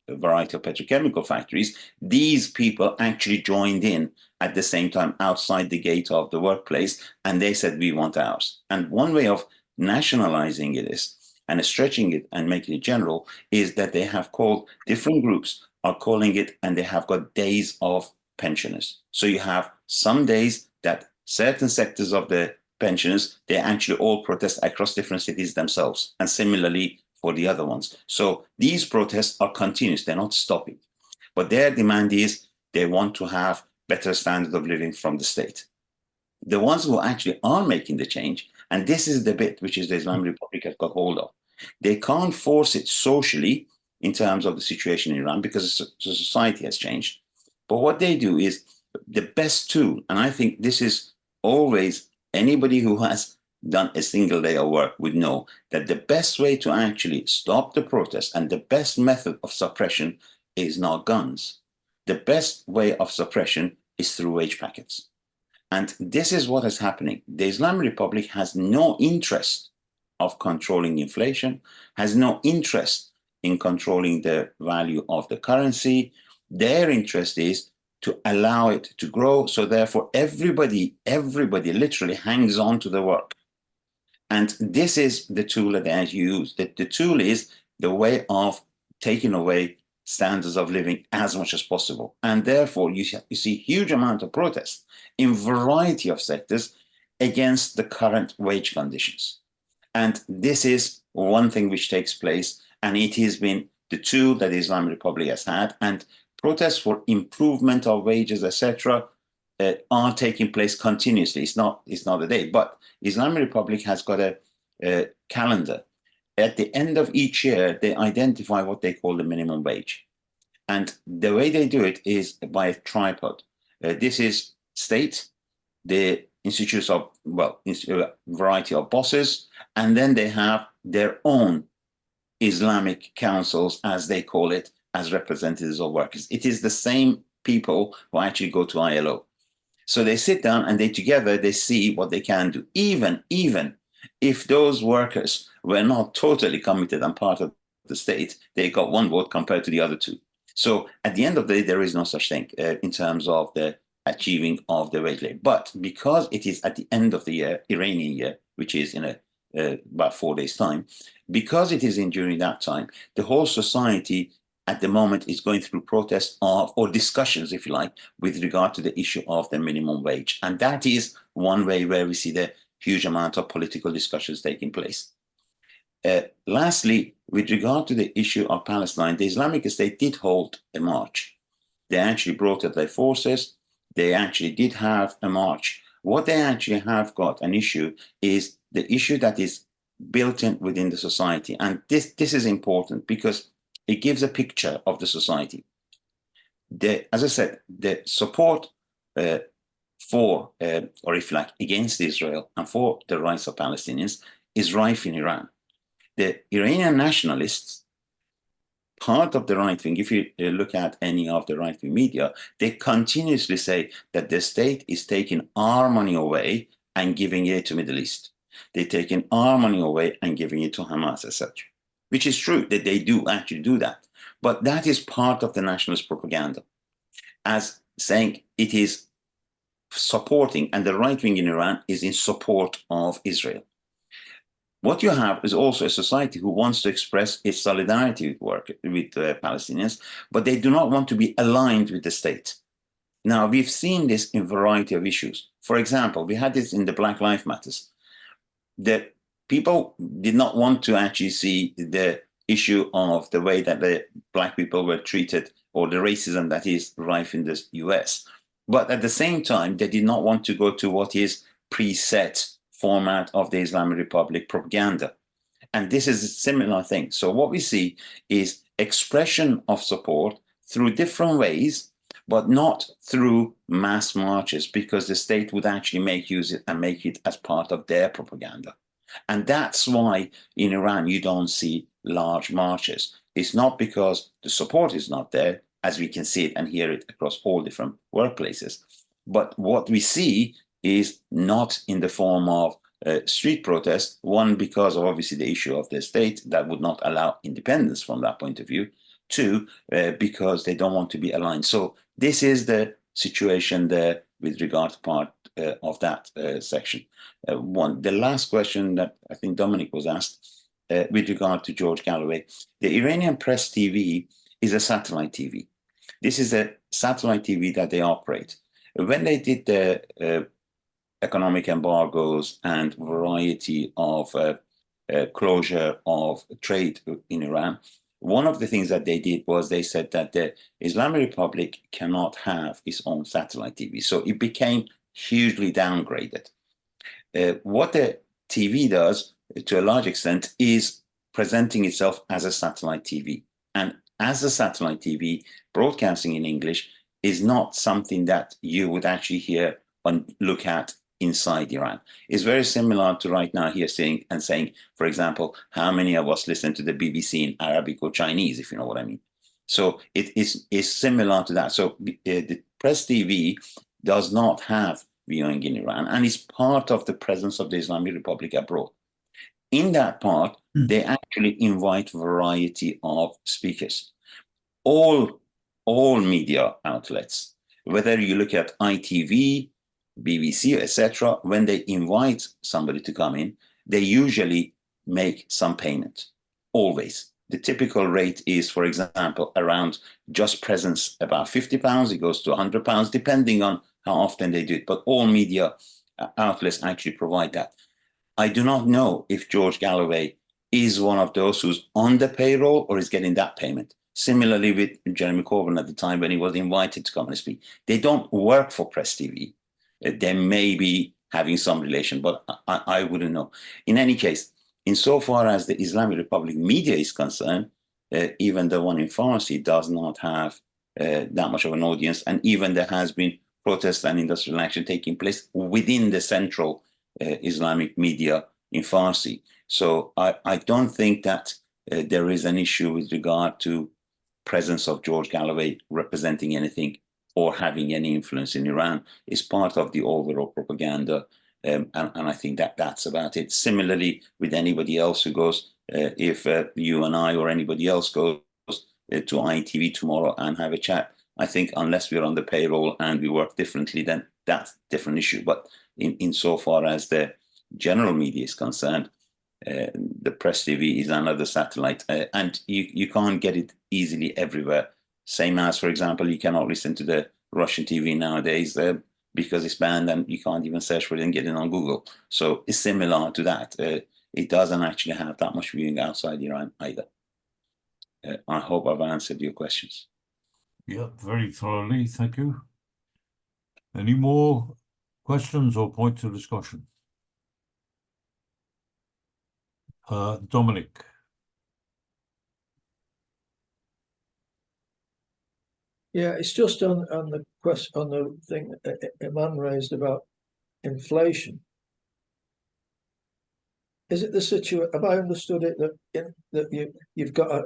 variety of petrochemical factories, these people actually joined in at the same time outside the gate of the workplace, and they said, we want ours. And one way of nationalizing it is, and stretching it and making it general, is that they have called, different groups are calling it, and they have got days of pensioners. So you have some days that certain sectors of the pensioners, they actually all protest across different cities themselves, and similarly for the other ones. So these protests are continuous, they're not stopping. But their demand is they want to have better standard of living from the state. The ones who actually are making the change, and this is the bit which is the Islamic Republic has got hold of, they can't force it socially in terms of the situation in Iran because the society has changed. But what they do is the best tool, and I think this is always, anybody who has done a single day of work would know that the best way to actually stop the protest and the best method of suppression is not guns. The best way of suppression is through wage packets. And this is what is happening. The Islamic Republic has no interest of controlling inflation, has no interest in controlling the value of the currency. Their interest is to allow it to grow. So therefore, everybody literally hangs on to the work. And this is the tool that they use. The tool is the way of taking away standards of living as much as possible. And therefore, you see huge amount of protests in variety of sectors against the current wage conditions. And this is one thing which takes place, and it has been the tool that the Islamic Republic has had. And protests for improvement of wages, etc., are taking place continuously. It's not a day, but Islamic Republic has got a calendar. At the end of each year, they identify what they call the minimum wage. And the way they do it is by a tripod. This is state, the institutes of, variety of bosses, and then they have their own Islamic councils, as they call it, as representatives of workers. It is the same people who actually go to ILO. So they sit down and they see what they can do. Even if those workers were not totally committed and part of the state, they got one vote compared to the other two. So at the end of the day, there is no such thing in terms of the achieving of the wage labor. But because it is at the end of the year, Iranian year, which is in about 4 days' time. Because it is in during that time, the whole society at the moment is going through protests or discussions, if you like, with regard to the issue of the minimum wage. And that is one way where we see the huge amount of political discussions taking place. Lastly, with regard to the issue of Palestine, the Islamic State did hold a march. They actually brought up their forces. They actually did have a march. What they actually have got an issue is the issue that is built in within the society. And this is important because it gives a picture of the society. As I said, the support for, or if you like, against Israel and for the rights of Palestinians is rife in Iran. The Iranian nationalists, part of the right wing, if you look at any of the right wing media, they continuously say that the state is taking our money away and giving it to Middle East. They're taking our money away and giving it to Hamas, etc. Which is true that they do actually do that. But that is part of the nationalist propaganda, as saying it is supporting, and the right wing in Iran is in support of Israel. What you have is also a society who wants to express its solidarity with Palestinians, but they do not want to be aligned with the state. Now, we've seen this in a variety of issues. For example, we had this in the Black Lives Matters. That people did not want to actually see the issue of the way that the black people were treated or the racism that is rife in the US. But at the same time, they did not want to go to what is preset format of the Islamic Republic propaganda. And this is a similar thing. So what we see is expression of support through different ways, but not through mass marches, because the state would actually use it and make it as part of their propaganda. And that's why in Iran you don't see large marches. It's not because the support is not there, as we can see it and hear it across all different workplaces. But what we see is not in the form of street protest, one, because of obviously the issue of the state that would not allow independence from that point of view, two, because they don't want to be aligned. So this is the situation there with regard to part of that section. The last question that I think Dominic was asked with regard to George Galloway, the Iranian Press TV is a satellite TV. This is a satellite TV that they operate. When they did the economic embargoes and variety of closure of trade in Iran, one of the things that they did was they said that the Islamic Republic cannot have its own satellite TV. So it became hugely downgraded. What the TV does, to a large extent, is presenting itself as a satellite TV. And as a satellite TV, broadcasting in English is not something that you would actually hear and look at inside Iran. It's very similar to right now here saying, for example, how many of us listen to the BBC in Arabic or Chinese, if you know what I mean. So it is similar to that. So the Press TV does not have viewing in Iran, and is part of the presence of the Islamic Republic abroad. In that part, they actually invite variety of speakers. All media outlets, whether you look at ITV, BBC, etc., when they invite somebody to come in, they usually make some payment, always. The typical rate is, for example, around just presence about £50, it goes to £100, depending on how often they do it. But all media outlets actually provide that. I do not know if George Galloway is one of those who's on the payroll or is getting that payment. Similarly with Jeremy Corbyn at the time when he was invited to come and speak. They don't work for Press TV. They may be having some relation, but I wouldn't know. In any case, insofar as the Islamic Republic media is concerned, even the one in Farsi does not have that much of an audience, and even there has been protest and industrial action taking place within the central Islamic media in Farsi. So I don't think that there is an issue with regard to presence of George Galloway representing anything or having any influence in Iran. Is part of the overall propaganda, and I think that that's about it. Similarly, with anybody else who goes, if you and I or anybody else goes to ITV tomorrow and have a chat, I think unless we're on the payroll and we work differently, then that's a different issue. But insofar as the general media is concerned, The Press TV is another satellite, and you can't get it easily everywhere. Same as, for example, you cannot listen to the Russian TV nowadays because it's banned, and you can't even search for it and get it on Google. So it's similar to that. It doesn't actually have that much viewing outside Iran either. I hope I've answered your questions. Yep, very thoroughly. Thank you. Any more questions or points of discussion? Dominic. Yeah, it's just on the question, on the thing that Iman raised about inflation. Is it the situation? Have I understood it that you've got a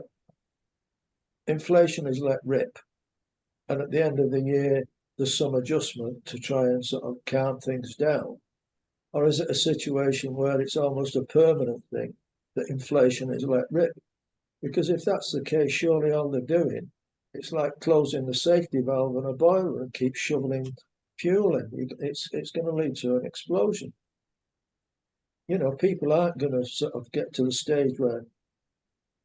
inflation is let rip, and at the end of the year there's some adjustment to try and sort of calm things down, or is it a situation where it's almost a permanent thing that inflation is let rip? Because if that's the case, surely all they're doing, it's like closing the safety valve on a boiler and keep shoveling fuel in. It's going to lead to an explosion. You know, people aren't going to sort of get to the stage where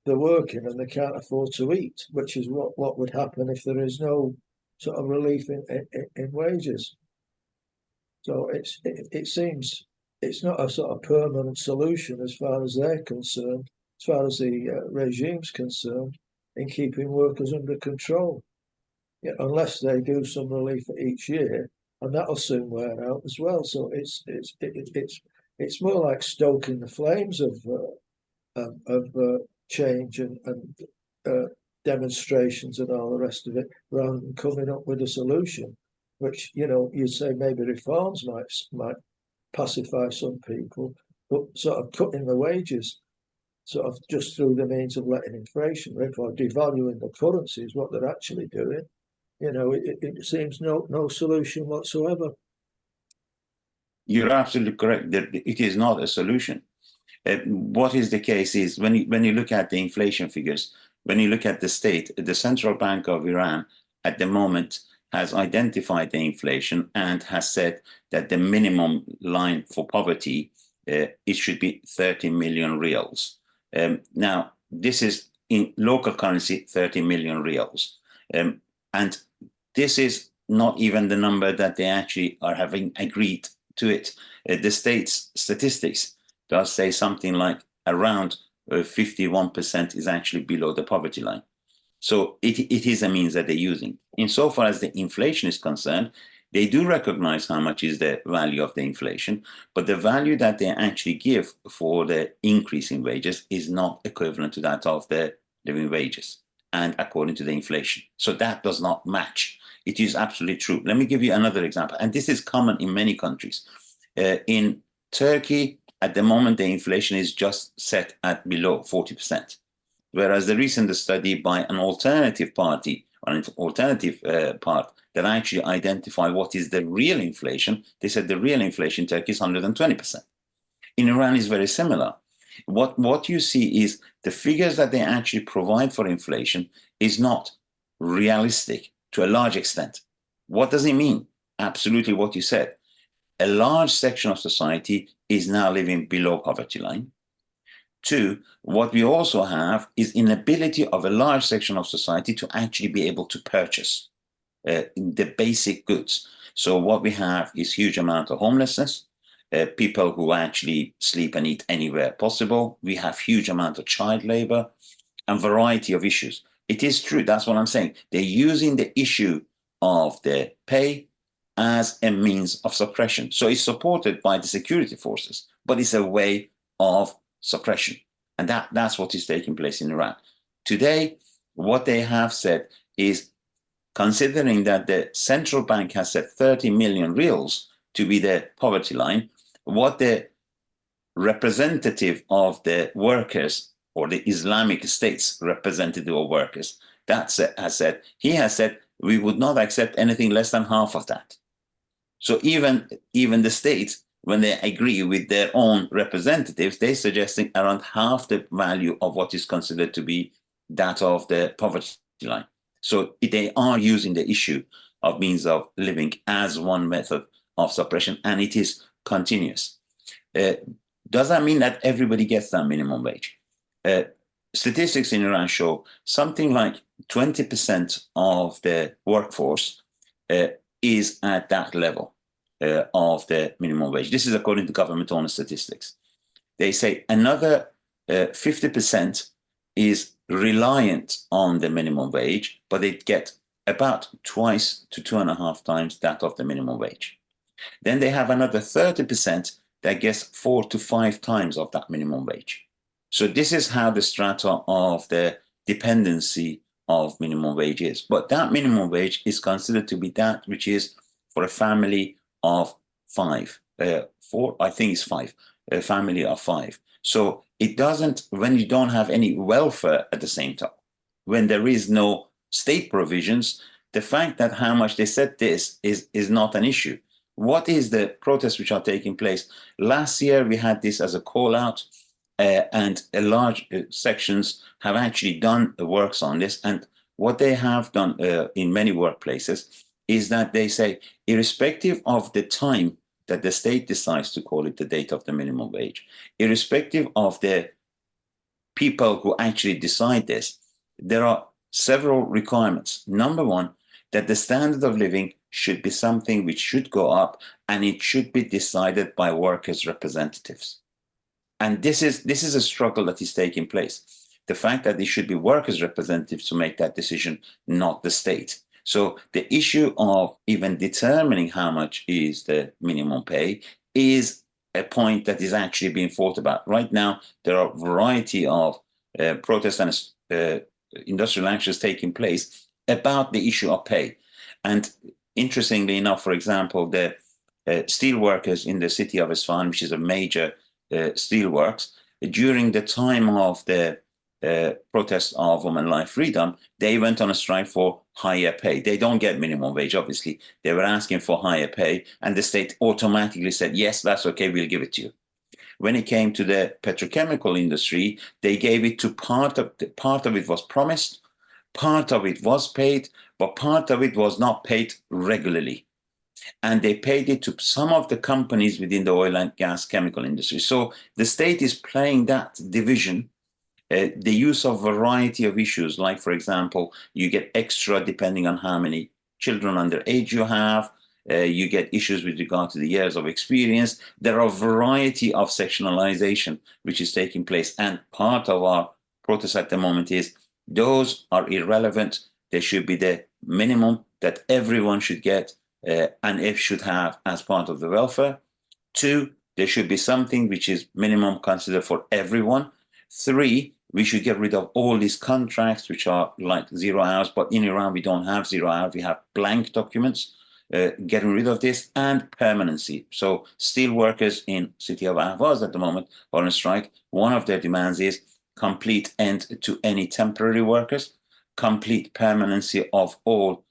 they're working and they can't afford to eat, which is what would happen if there is no sort of relief in wages. So it seems it's not a sort of permanent solution as far as they're concerned, as far as the regime's concerned, in keeping workers under control. Yeah, unless they do some relief each year, and that'll soon wear out as well. So it's more like stoking the flames of change and demonstrations and all the rest of it, rather than coming up with a solution, which, you know, you'd say maybe reforms might pacify some people, but sort of cutting the wages sort of just through the means of letting inflation rip or devaluing the currency is what they're actually doing. You know, it seems no solution whatsoever. You're absolutely correct. It is not a solution. What is the case is when you look at the inflation figures, when you look at the state, the Central Bank of Iran at the moment has identified the inflation and has said that the minimum line for poverty, it should be 30 million reals. Now, this is in local currency, 30 million reals. And this is not even the number that they actually are having agreed to it. The state's statistics does say something like around 51% is actually below the poverty line. So it is a means that they're using. Insofar as the inflation is concerned, they do recognize how much is the value of the inflation, but the value that they actually give for the increase in wages is not equivalent to that of the living wages and according to the inflation. So that does not match. It is absolutely true. Let me give you another example, and this is common in many countries. In Turkey, at the moment, the inflation is just set at below 40%, whereas the recent study by an alternative party, or an alternative part, that actually identify what is the real inflation, they said the real inflation in Turkey is 120%. In Iran is very similar. What you see is the figures that they actually provide for inflation is not realistic to a large extent. What does it mean? Absolutely what you said. A large section of society is now living below poverty line. Two, what we also have is inability of a large section of society to actually be able to purchase the basic goods. So what we have is huge amount of homelessness, people who actually sleep and eat anywhere possible. We have huge amount of child labor and variety of issues. It is true, that's what I'm saying. They're using the issue of the pay as a means of suppression. So it's supported by the security forces, but it's a way of suppression. And that's what is taking place in Iran. Today, what they have said is, considering that the central bank has set 30 million reals to be the poverty line, what the representative of the workers, or the Islamic State's representative of workers, has said, we would not accept anything less than half of that. So even the states, when they agree with their own representatives, they're suggesting around half the value of what is considered to be that of the poverty line. So they are using the issue of means of living as one method of suppression, and it is continuous. Does that mean that everybody gets that minimum wage? Statistics in Iran show something like 20% of the workforce is at that level of the minimum wage. This is according to government-owned statistics. They say another 50% is reliant on the minimum wage, but they get about twice to 2.5 times that of the minimum wage. Then they have another 30% that gets 4 to 5 times of that minimum wage. So this is how the strata of the dependency of minimum wage is. But that minimum wage is considered to be that which is for a family of 5, 4, I think it's 5, a family of 5. So it doesn't, when you don't have any welfare at the same time, when there is no state provisions, the fact that how much they set this is not an issue. What is the protests which are taking place? Last year, we had this as a call out, and a large sections have actually done works on this. And what they have done in many workplaces is that they say, irrespective of the time that the state decides to call it the date of the minimum wage, irrespective of the people who actually decide this, there are several requirements. Number one, that the standard of living should be something which should go up, and it should be decided by workers' representatives. And this is a struggle that is taking place. The fact that it should be workers' representatives to make that decision, not the state. So the issue of even determining how much is the minimum pay is a point that is actually being thought about. Right now, there are a variety of protests and industrial actions taking place about the issue of pay. And interestingly enough, for example, the steel workers in the city of Isfahan, which is a major steelworks, during the time of the protest of women life freedom, they went on a strike for higher pay. They don't get minimum wage, obviously. They were asking for higher pay, and the state automatically said, yes, that's okay, we'll give it to you. When it came to the petrochemical industry, they gave it to part of it was promised, part of it was paid, but part of it was not paid regularly. And they paid it to some of the companies within the oil and gas chemical industry. So the state is playing that division, the use of variety of issues, like, for example, you get extra depending on how many children under age you have. You get issues with regard to the years of experience. There are a variety of sectionalization which is taking place. And part of our protest at the moment is those are irrelevant. They should be the minimum that everyone should get and it should have as part of the welfare. 2, there should be something which is minimum considered for everyone. 3, we should get rid of all these contracts which are like 0 hours, but in Iran we don't have 0 hours, we have blank documents. Getting rid of this, and permanency. So steel workers in city of Ahvaz at the moment are on a strike. One of their demands is complete end to any temporary workers, complete permanency of all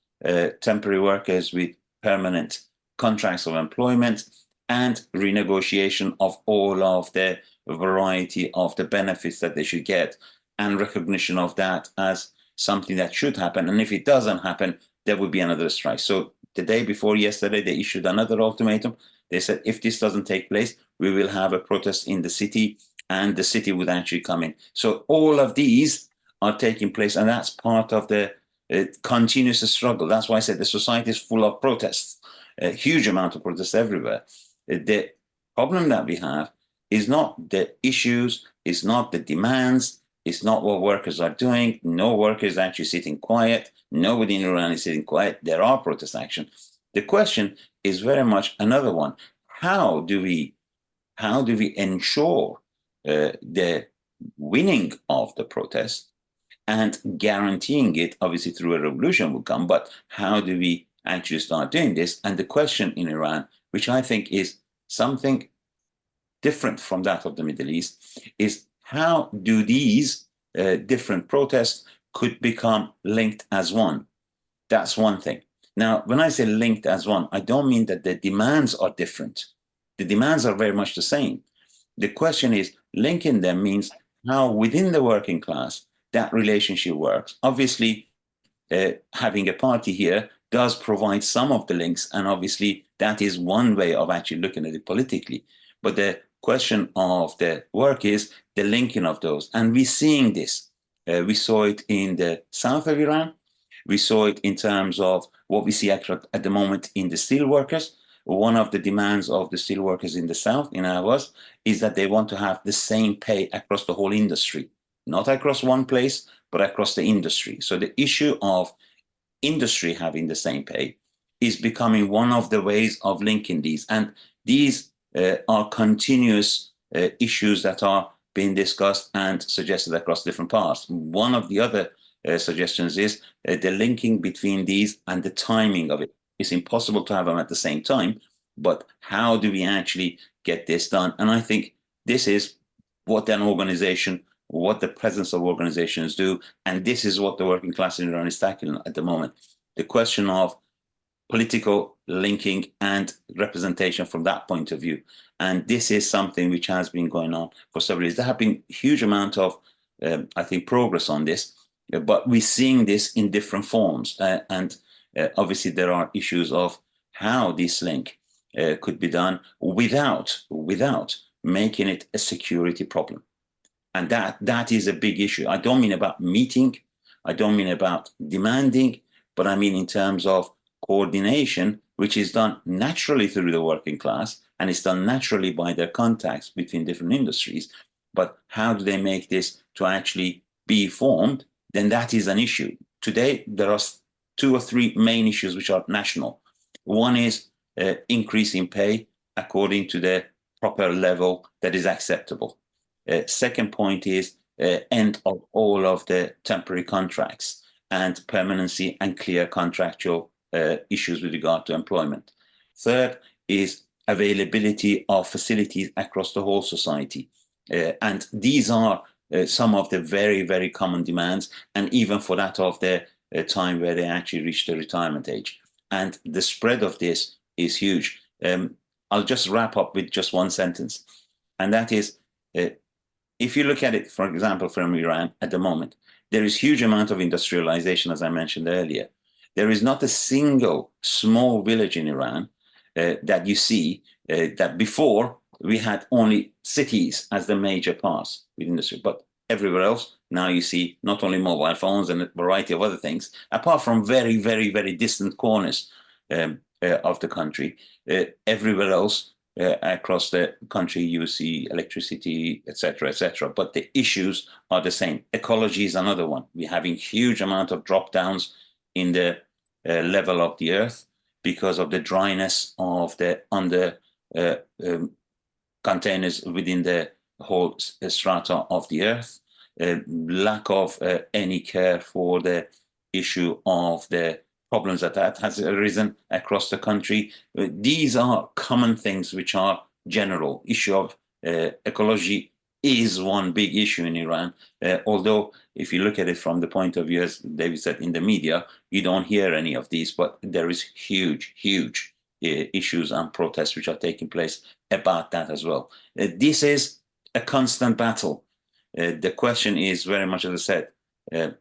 temporary workers with permanent contracts of employment, and renegotiation of all of the variety of the benefits that they should get, and recognition of that as something that should happen. And if it doesn't happen, there would be another strike. So the day before yesterday, they issued another ultimatum. They said, if this doesn't take place, we will have a protest in the city, and the city would actually come in. So all of these are taking place, and that's part of the continuous struggle. That's why I said the society is full of protests, a huge amount of protests everywhere. The problem that we have is not the issues, it's not the demands, it's not what workers are doing. No worker is actually sitting quiet. Nobody in Iran is sitting quiet. There are protest action. The question is very much another one. How do we ensure the winning of the protest and guaranteeing it? Obviously, through a revolution will come, but how do we actually start doing this? And the question in Iran, which I think is something different from that of the Middle East, is how do these different protests could become linked as one? That's one thing. Now, when I say linked as one, I don't mean that the demands are different. The demands are very much the same. The question is, linking them means how within the working class that relationship works. Obviously, having a party here does provide some of the links, and obviously that is one way of actually looking at it politically. But the question of the work is the linking of those. And we're seeing this. We saw it in the south of Iran. We saw it in terms of what we see at the moment in the steel workers. One of the demands of the steel workers in the south, in Ahvaz, is that they want to have the same pay across the whole industry, not across one place, but across the industry. So the issue of industry having the same pay is becoming one of the ways of linking these. And these are continuous issues that are being discussed and suggested across different parts. One of the other suggestions is the linking between these and the timing of it. It's impossible to have them at the same time, but how do we actually get this done? And I think this is what an organization, what the presence of organizations do, and this is what the working class in Iran is tackling at the moment. The question of political linking and representation from that point of view. And this is something which has been going on for several years. There have been a huge amount of, I think, progress on this, but we're seeing this in different forms. And obviously there are issues of how this link could be done without making it a security problem. And that is a big issue. I don't mean about meeting, I don't mean about demanding, but I mean in terms of coordination, which is done naturally through the working class, and it's done naturally by their contacts between different industries. But how do they make this to actually be formed? Then that is an issue. Today, there are 2 or 3 main issues which are national. One is increase in pay according to the proper level that is acceptable. Second point is end of all of the temporary contracts and permanency and clear contractual issues with regard to employment. Third is availability of facilities across the whole society. And these are some of the very, very common demands, and even for that of the time where they actually reach the retirement age. And the spread of this is huge. I'll just wrap up with just one sentence, and that is, if you look at it, for example, from Iran at the moment, there is huge amount of industrialization, as I mentioned earlier. There is not a single small village in Iran that you see that before we had only cities as the major parts with industry, but everywhere else, now you see not only mobile phones and a variety of other things, apart from very, very, very distant corners of the country, everywhere else across the country, you see electricity, etc., etc. But the issues are the same. Ecology is another one. We're having huge amount of drop downs in the level of the earth because of the dryness of the under containers within the whole strata of the earth, lack of any care for the issue of the problems that has arisen across the country. These are common things which are general. Issue of ecology is one big issue in Iran, although if you look at it from the point of view, as David said, in the media, you don't hear any of these, but there is huge, huge issues and protests which are taking place about that as well. This is a constant battle. The question is very much, as I said,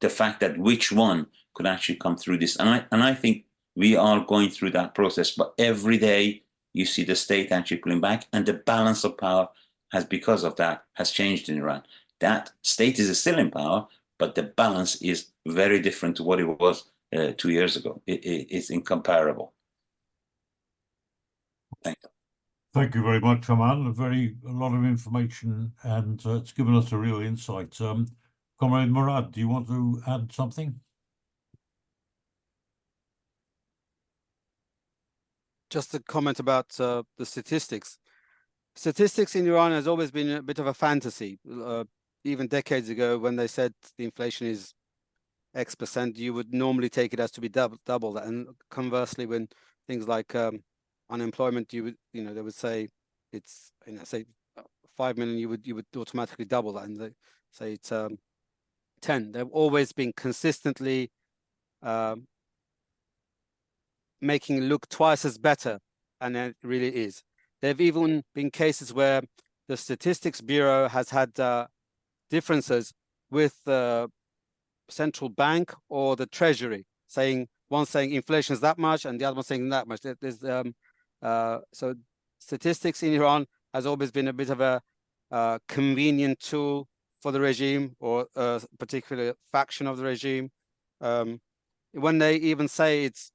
the fact that which one could actually come through this. And I think we are going through that process, but every day you see the state actually pulling back, and the balance of power has, because of that, has changed in Iran. That state is still in power, but the balance is very different to what it was 2 years ago. It's incomparable. Thank you. Thank you very much, Aman. A lot of information, and it's given us a real insight. Comrade Murad, do you want to add something? Just a comment about the statistics. Statistics in Iran has always been a bit of a fantasy. Even decades ago, when they said the inflation is X%, you would normally take it as to be double that. And conversely, when things like unemployment, they would say it's, say 5 million, you would automatically double that, and they say it's 10. They've always been consistently making it look twice as better, and it really is. There have even been cases where the Statistics Bureau has had differences with the central bank or the Treasury, one saying inflation is that much and the other one saying that much. There's so statistics in Iran has always been a bit of a convenient tool for the regime or a particular faction of the regime. When they even say it's,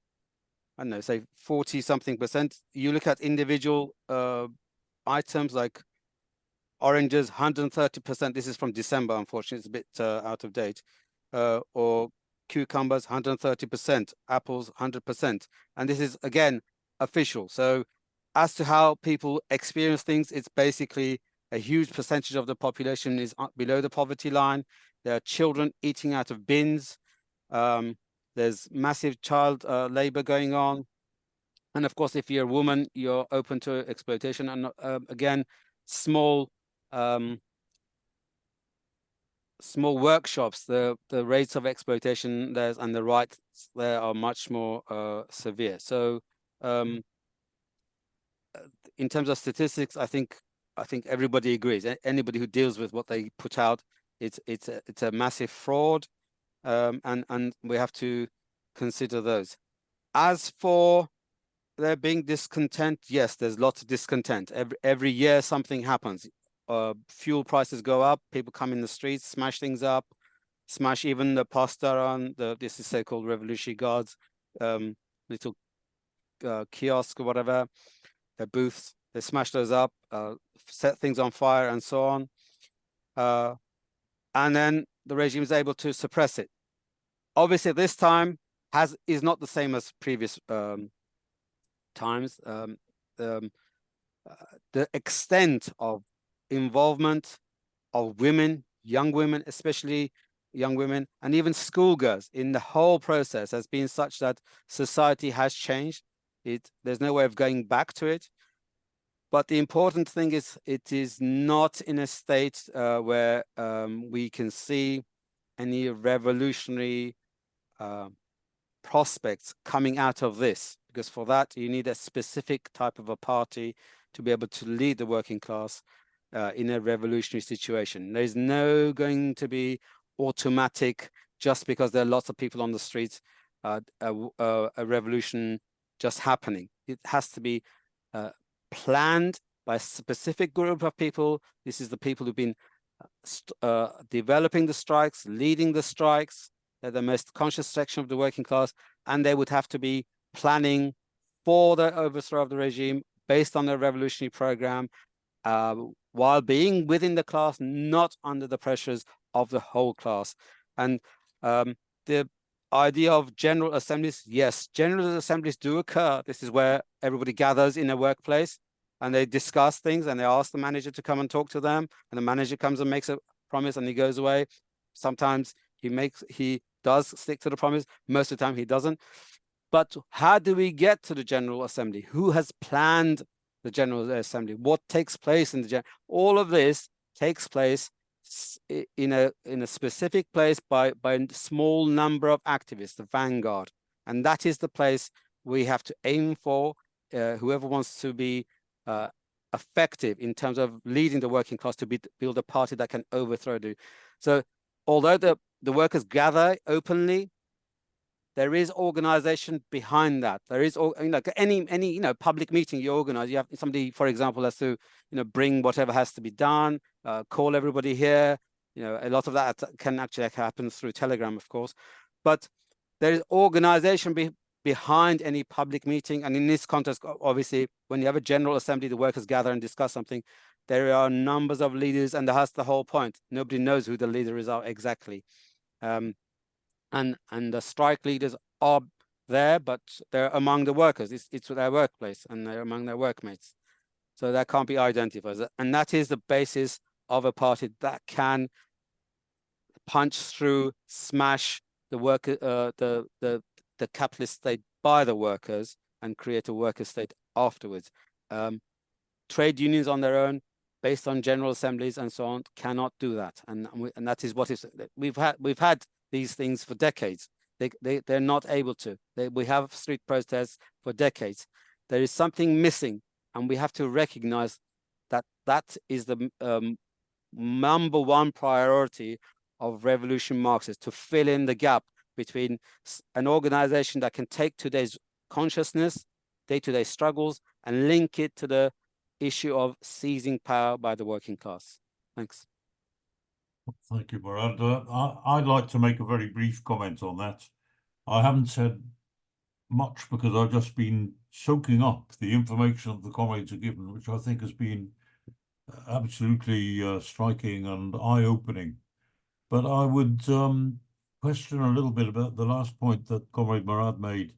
I don't know, say 40-something%, you look at individual items like oranges, 130%. This is from December, unfortunately, it's a bit out of date. Or cucumbers, 130%, apples, 100%. And this is, again, official. So as to how people experience things, it's basically a huge percentage of the population is below the poverty line. There are children eating out of bins. There's massive child labor going on. And of course, if you're a woman, you're open to exploitation. And again, small workshops, the rates of exploitation there and the rights there are much more severe. So in terms of statistics, I think everybody agrees. Anybody who deals with what they put out, it's a massive fraud, and we have to consider those. As for there being discontent, yes, there's lots of discontent. Every year something happens. Fuel prices go up, people come in the streets, smash things up, smash even the poster on this is so-called Revolutionary Guards little kiosk or whatever, their booths, they smash those up, set things on fire and so on, and then the regime is able to suppress it. Obviously this time is not the same as previous times. The extent of involvement of women, young women, especially young women, and even schoolgirls in the whole process has been such that society has changed. There's no way of going back to it. But the important thing is it is not in a state where we can see any revolutionary prospects coming out of this, because for that you need a specific type of a party to be able to lead the working class in a revolutionary situation. There's no going to be automatic, just because there are lots of people on the streets, a revolution just happening. It has to be planned by a specific group of people. This is the people who've been developing the strikes, leading the strikes. They're the most conscious section of the working class, and they would have to be planning for the overthrow of the regime based on their revolutionary program, while being within the class, not under the pressures of the whole class. And the idea of general assemblies, yes, general assemblies do occur. This is where everybody gathers in a workplace and they discuss things and they ask the manager to come and talk to them, and the manager comes and makes a promise and he goes away. Sometimes he does stick to the promise, most of the time he doesn't. But how do we get to the General Assembly? Who has planned the General Assembly? What takes place in the General? All of this takes place in a specific place by a small number of activists, the vanguard. And that is the place we have to aim for, whoever wants to be effective in terms of leading the working class to build a party that can overthrow the. So although the workers gather openly, there is organization behind that. There is, like any public meeting you organize, you have somebody, for example, has to bring whatever has to be done, call everybody here. A lot of that can actually happen through Telegram, of course, but there is organization behind any public meeting. And in this context, obviously, when you have a general assembly, the workers gather and discuss something, there are numbers of leaders, and that's the whole point. Nobody knows who the leaders are exactly. And the strike leaders are there, but they're among the workers. It's their workplace, and they're among their workmates. So that can't be identified. And that is the basis of a party that can punch through, smash the worker, the capitalist state by the workers, and create a worker state afterwards. Trade unions on their own, based on general assemblies and so on, cannot do that. And that is what is we've had these things for decades. They're not able to. We have street protests for decades. There is something missing, and we have to recognize that is the number one priority of revolution Marxists, to fill in the gap between an organization that can take today's consciousness, day-to-day struggles, and link it to the issue of seizing power by the working class? Thanks. Thank you, Murad. I'd like to make a very brief comment on that. I haven't said much because I've just been soaking up the information that the comrades are given, which I think has been absolutely striking and eye-opening. But I would question a little bit about the last point that Comrade Murad made.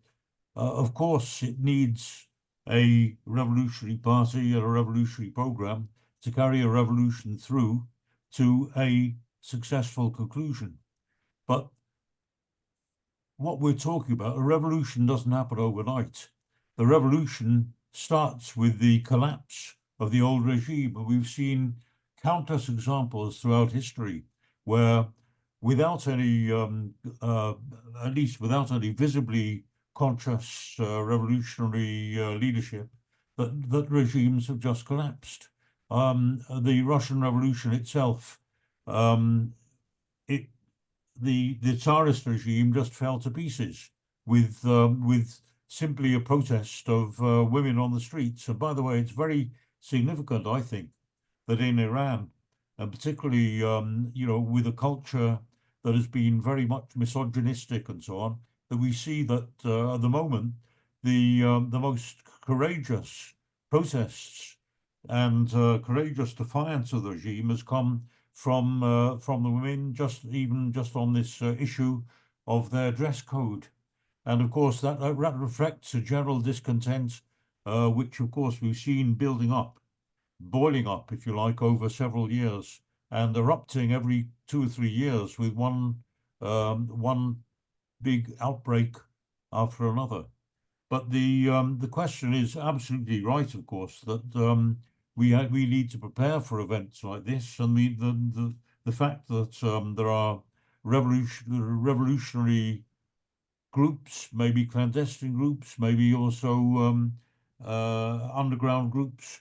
Of course, it needs a revolutionary party and a revolutionary program to carry a revolution through to a successful conclusion. But what we're talking about, a revolution doesn't happen overnight. The revolution starts with the collapse of the old regime. And we've seen countless examples throughout history where without any, at least without any visibly conscious revolutionary leadership, that regimes have just collapsed. The Russian Revolution itself, the Tsarist regime just fell to pieces with simply a protest of women on the streets. And by the way, it's very significant, I think, that in Iran, and particularly with a culture that has been very much misogynistic and so on, that we see that at the moment the most courageous protests and courageous defiance of the regime has come from the women, just on this issue of their dress code. And of course that reflects a general discontent, which of course we've seen building up, boiling up, if you like, over several years and erupting every 2 or 3 years with one big outbreak after another. But the question is absolutely right, of course, that we need to prepare for events like this, and the fact that there are revolutionary groups, maybe clandestine groups, maybe also underground groups,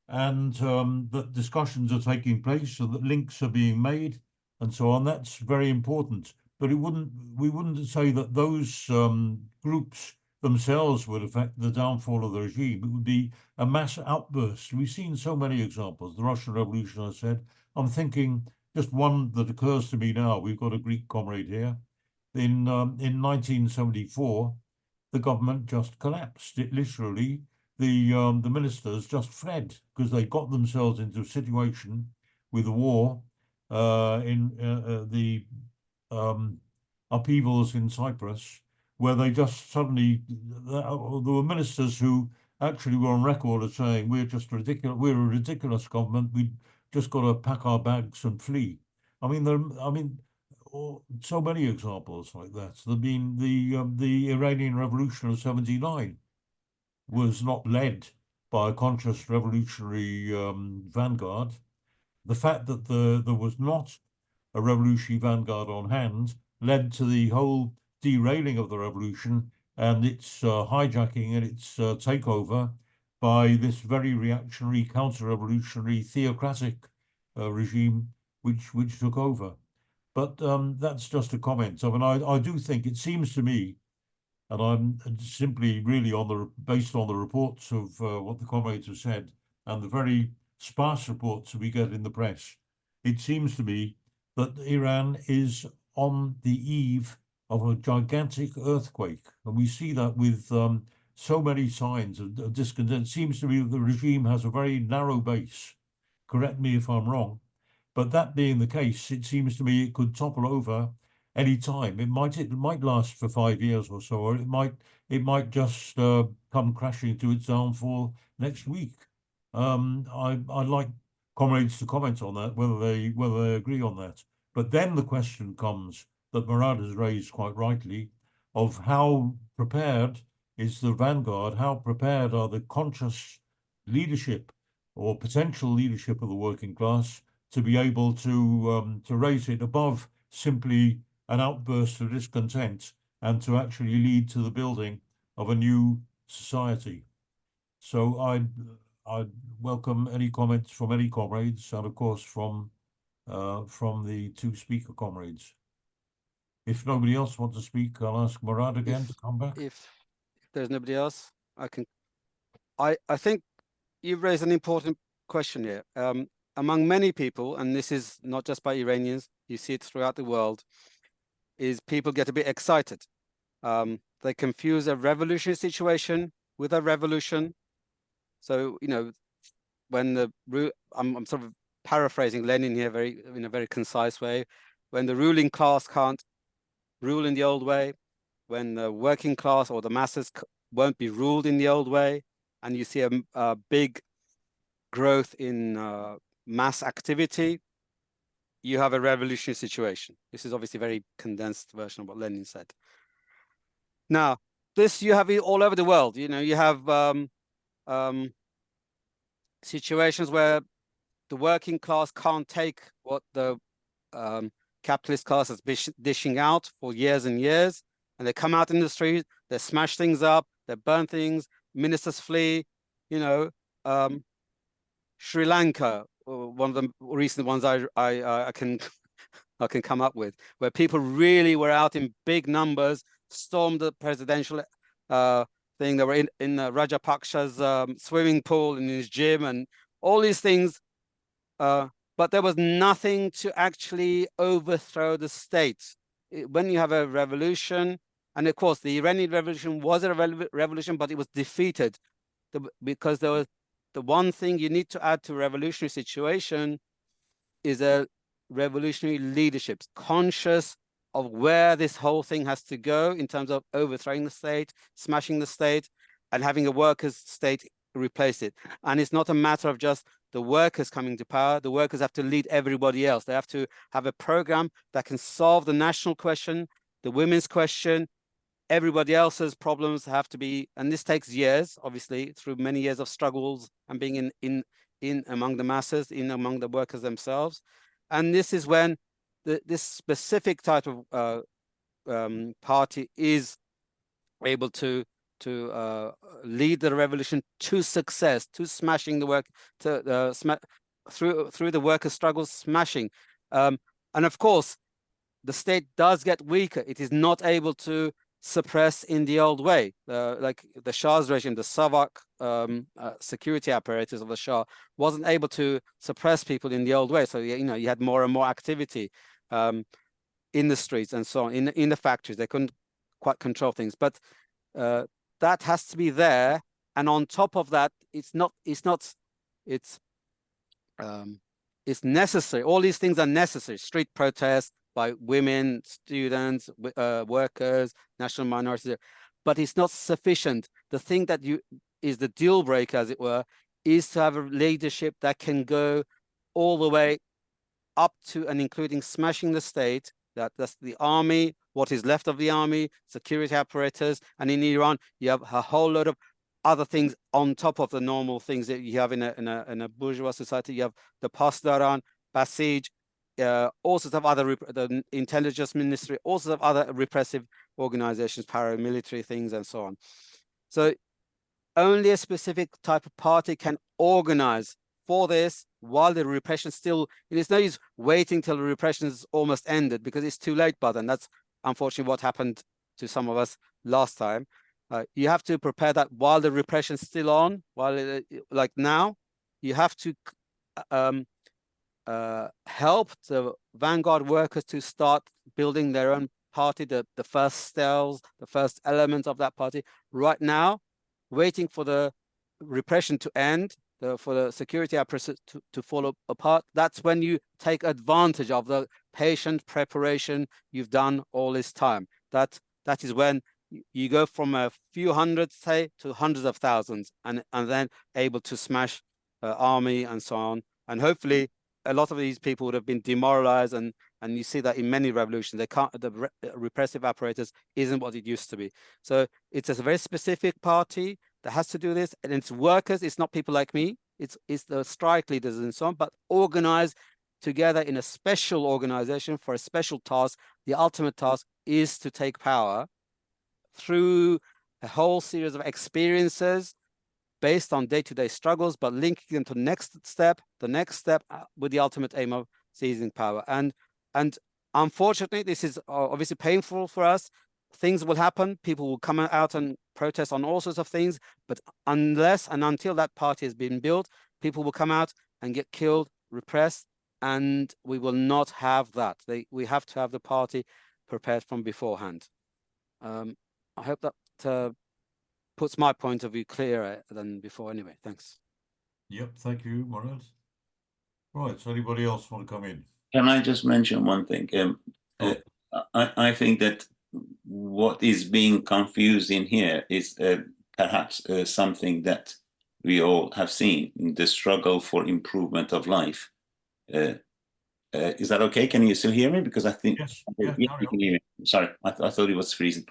and that discussions are taking place, so that links are being made, and so on. That's very important. But we wouldn't say that those groups themselves would affect the downfall of the regime. It would be a mass outburst. We've seen so many examples. The Russian Revolution, I said. I'm thinking just one that occurs to me now. We've got a Greek comrade here. In 1974, the government just collapsed. It literally, the ministers just fled because they got themselves into a situation with the war, in the upheavals in Cyprus, where they just suddenly, there were ministers who actually were on record as saying, we're just ridiculous, we're a ridiculous government, we just got to pack our bags and flee. So many examples like that. The Iranian Revolution of '79 was not led by a conscious revolutionary vanguard. The fact that there was not a revolutionary vanguard on hand led to the whole derailing of the revolution and its hijacking and its takeover by this very reactionary, counter-revolutionary, theocratic regime which took over. But that's just a comment. I do think, it seems to me, and I'm simply really based on the reports of what the comrades have said and the very sparse reports that we get in the press, it seems to me that Iran is on the eve of a gigantic earthquake. And we see that with so many signs of discontent. It seems to me that the regime has a very narrow base. Correct me if I'm wrong. But that being the case, it seems to me it could topple over any time. It might last for 5 years or so, or it might just come crashing to its downfall next week. I'd like comrades to comment on that, whether they agree on that. But then the question comes that Murad has raised quite rightly, of how prepared is the vanguard, how prepared are the conscious leadership or potential leadership of the working class to be able to raise it above simply an outburst of discontent and to actually lead to the building of a new society. So I'd welcome any comments from any comrades, and of course from the two speaker comrades. If nobody else wants to speak, I'll ask Murad again to come back. If there's nobody else, I think you've raised an important question here. Among many people, and this is not just by Iranians, you see it throughout the world, is people get a bit excited. They confuse a revolutionary situation with a revolution. So, you know, when I'm sort of paraphrasing Lenin here in a very concise way, when the ruling class can't rule in the old way, when the working class or the masses won't be ruled in the old way, and you see a big growth in mass activity, you have a revolutionary situation. This is obviously a very condensed version of what Lenin said. Now, this you have it all over the world. You know, you have situations where the working class can't take what the capitalist class is dishing out for years and years, and they come out in the street, they smash things up, they burn things, ministers flee. You know, Sri Lanka, one of the recent ones I can come up with, where people really were out in big numbers, stormed the presidential thing. They were in Rajapaksa's swimming pool, in his gym, and all these things. But there was nothing to actually overthrow the state. When you have a revolution, and of course the Iranian revolution was a revolution, but it was defeated because there was the one thing you need to add to a revolutionary situation is a revolutionary leadership, conscious of where this whole thing has to go in terms of overthrowing the state, smashing the state, and having a workers' state replace it. And it's not a matter of just the workers coming to power. The workers have to lead everybody else. They have to have a program that can solve the national question, the women's question. Everybody else's problems have to be, and this takes years, obviously, through many years of struggles and being in among the masses, in among the workers themselves. And this is when this specific type of party is able to lead the revolution to success, to smashing the work, to through the workers' struggles, smashing. And of course, the state does get weaker. It is not able to suppress in the old way, like the Shah's regime, the Savak security apparatus of the Shah wasn't able to suppress people in the old way. So you know, you had more and more activity in the streets and so on, in the factories. They couldn't quite control things, but that has to be there. And on top of that, it's necessary. All these things are necessary. Street protests by women, students, workers, national minorities, but it's not sufficient. The thing that is the deal breaker, as it were, is to have a leadership that can go all the way up to and including smashing the state. That's the army, what is left of the army, security apparatus, and in Iran you have a whole lot of other things on top of the normal things that you have in a bourgeois society. You have the Pasdaran, Basij, all sorts of other, the intelligence ministry, all sorts of other repressive organizations, paramilitary things, and so on. So only a specific type of party can organize for this while the repression still, it is no use waiting till the repression is almost ended, because it's too late by then. That's unfortunately what happened to some of us last time. You have to prepare that while the repression is still on, while like now, you have to help the vanguard workers to start building their own party, the first cells, the first element of that party. Right now, waiting for the repression to end, for the security apparatus to fall apart, that's when you take advantage of the patient preparation you've done all this time. That is when you go from a few hundred, say, to hundreds of thousands, and then able to smash army and so on. And hopefully a lot of these people would have been demoralized, and you see that in many revolutions, the repressive apparatus isn't what it used to be. So it's a very specific party that has to do this, and it's workers. It's not people like me. It's the strike leaders and so on, but organized together in a special organization for a special task. The ultimate task is to take power through a whole series of experiences based on day-to-day struggles, but linking them to the next step with the ultimate aim of seizing power. And unfortunately, this is obviously painful for us. Things will happen. People will come out and protest on all sorts of things, but unless and until that party has been built, people will come out and get killed, repressed, and we will not have that. We have to have the party prepared from beforehand. I hope that puts my point of view clearer than before anyway. Thanks. Yep, thank you, Murad. Right, so anybody else want to come in? Can I just mention one thing? Sure. I think that what is being confused in here is perhaps something that we all have seen, the struggle for improvement of life. Is that okay? Can you still hear me? Because I think Yes, yeah, yeah, you can hear me. Sorry, I thought it was freezing.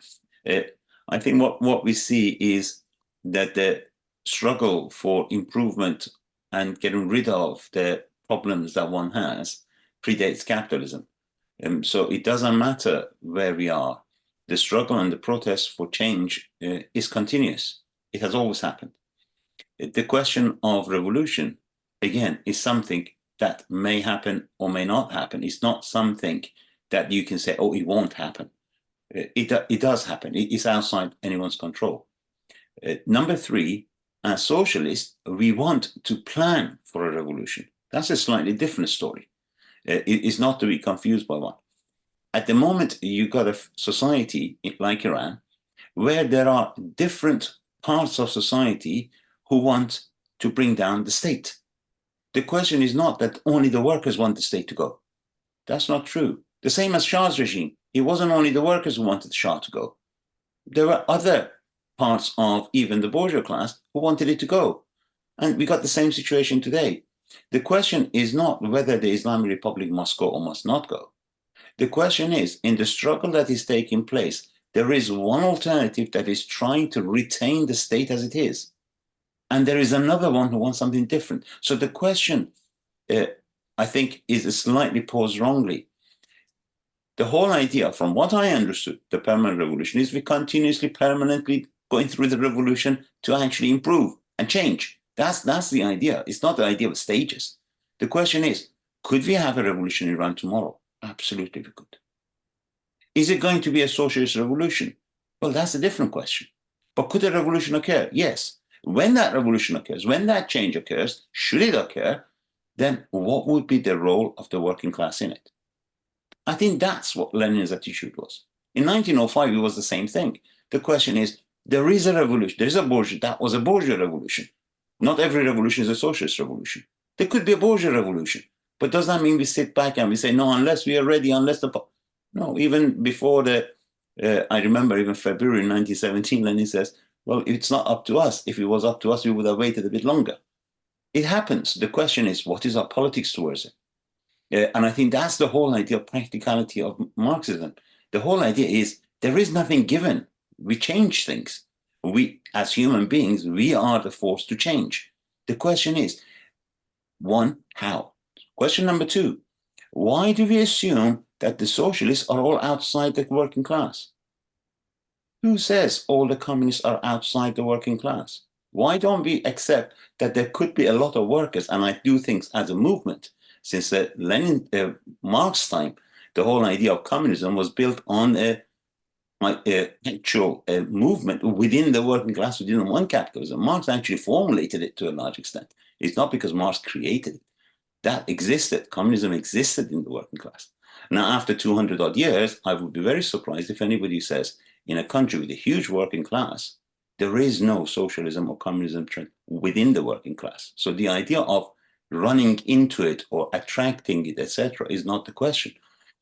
I think what we see is that the struggle for improvement and getting rid of the problems that one has predates capitalism. So it doesn't matter where we are. The struggle and the protest for change is continuous. It has always happened. The question of revolution, again, is something that may happen or may not happen. It's not something that you can say, oh, it won't happen. It does happen. It's outside anyone's control. Number three, as socialists, we want to plan for a revolution. That's a slightly different story. It's not to be confused by one. At the moment, you've got a society like Iran, where there are different parts of society who want to bring down the state. The question is not that only the workers want the state to go. That's not true. The same as Shah's regime. It wasn't only the workers who wanted Shah to go. There were other parts of even the bourgeois class who wanted it to go. And we got the same situation today. The question is not whether the Islamic Republic must go or must not go. The question is, in the struggle that is taking place, there is one alternative that is trying to retain the state as it is. And there is another one who wants something different. So the question, I think, is slightly posed wrongly. The whole idea, from what I understood, the permanent revolution is we continuously, permanently going through the revolution to actually improve and change. That's the idea. It's not the idea of stages. The question is, could we have a revolution in Iran tomorrow? Absolutely, we could. Is it going to be a socialist revolution? Well, that's a different question. But could a revolution occur? Yes. When that revolution occurs, when that change occurs, should it occur, then what would be the role of the working class in it? I think that's what Lenin's attitude was. In 1905, it was the same thing. The question is, there is a revolution, there is a bourgeois, that was a bourgeois revolution. Not every revolution is a socialist revolution. There could be a bourgeois revolution, but does that mean we sit back and we say, no, unless we are ready, unless the... No, even before I remember even February 1917, Lenin says, well, it's not up to us. If it was up to us, we would have waited a bit longer. It happens. The question is, what is our politics towards it? And I think that's the whole idea of practicality of Marxism. The whole idea is there is nothing given. We change things. We, as human beings, we are the force to change. The question is, one, how? Question number two, why do we assume that the socialists are all outside the working class? Who says all the communists are outside the working class? Why don't we accept that there could be a lot of workers, and I do think as a movement, since Marx's time, the whole idea of communism was built on an actual movement within the working class, within one capitalism. Marx actually formulated it to a large extent. It's not because Marx created it. That existed. Communism existed in the working class. Now, after 200 odd years, I would be very surprised if anybody says in a country with a huge working class, there is no socialism or communism trend within the working class. So the idea of running into it or attracting it, etc., is not the question.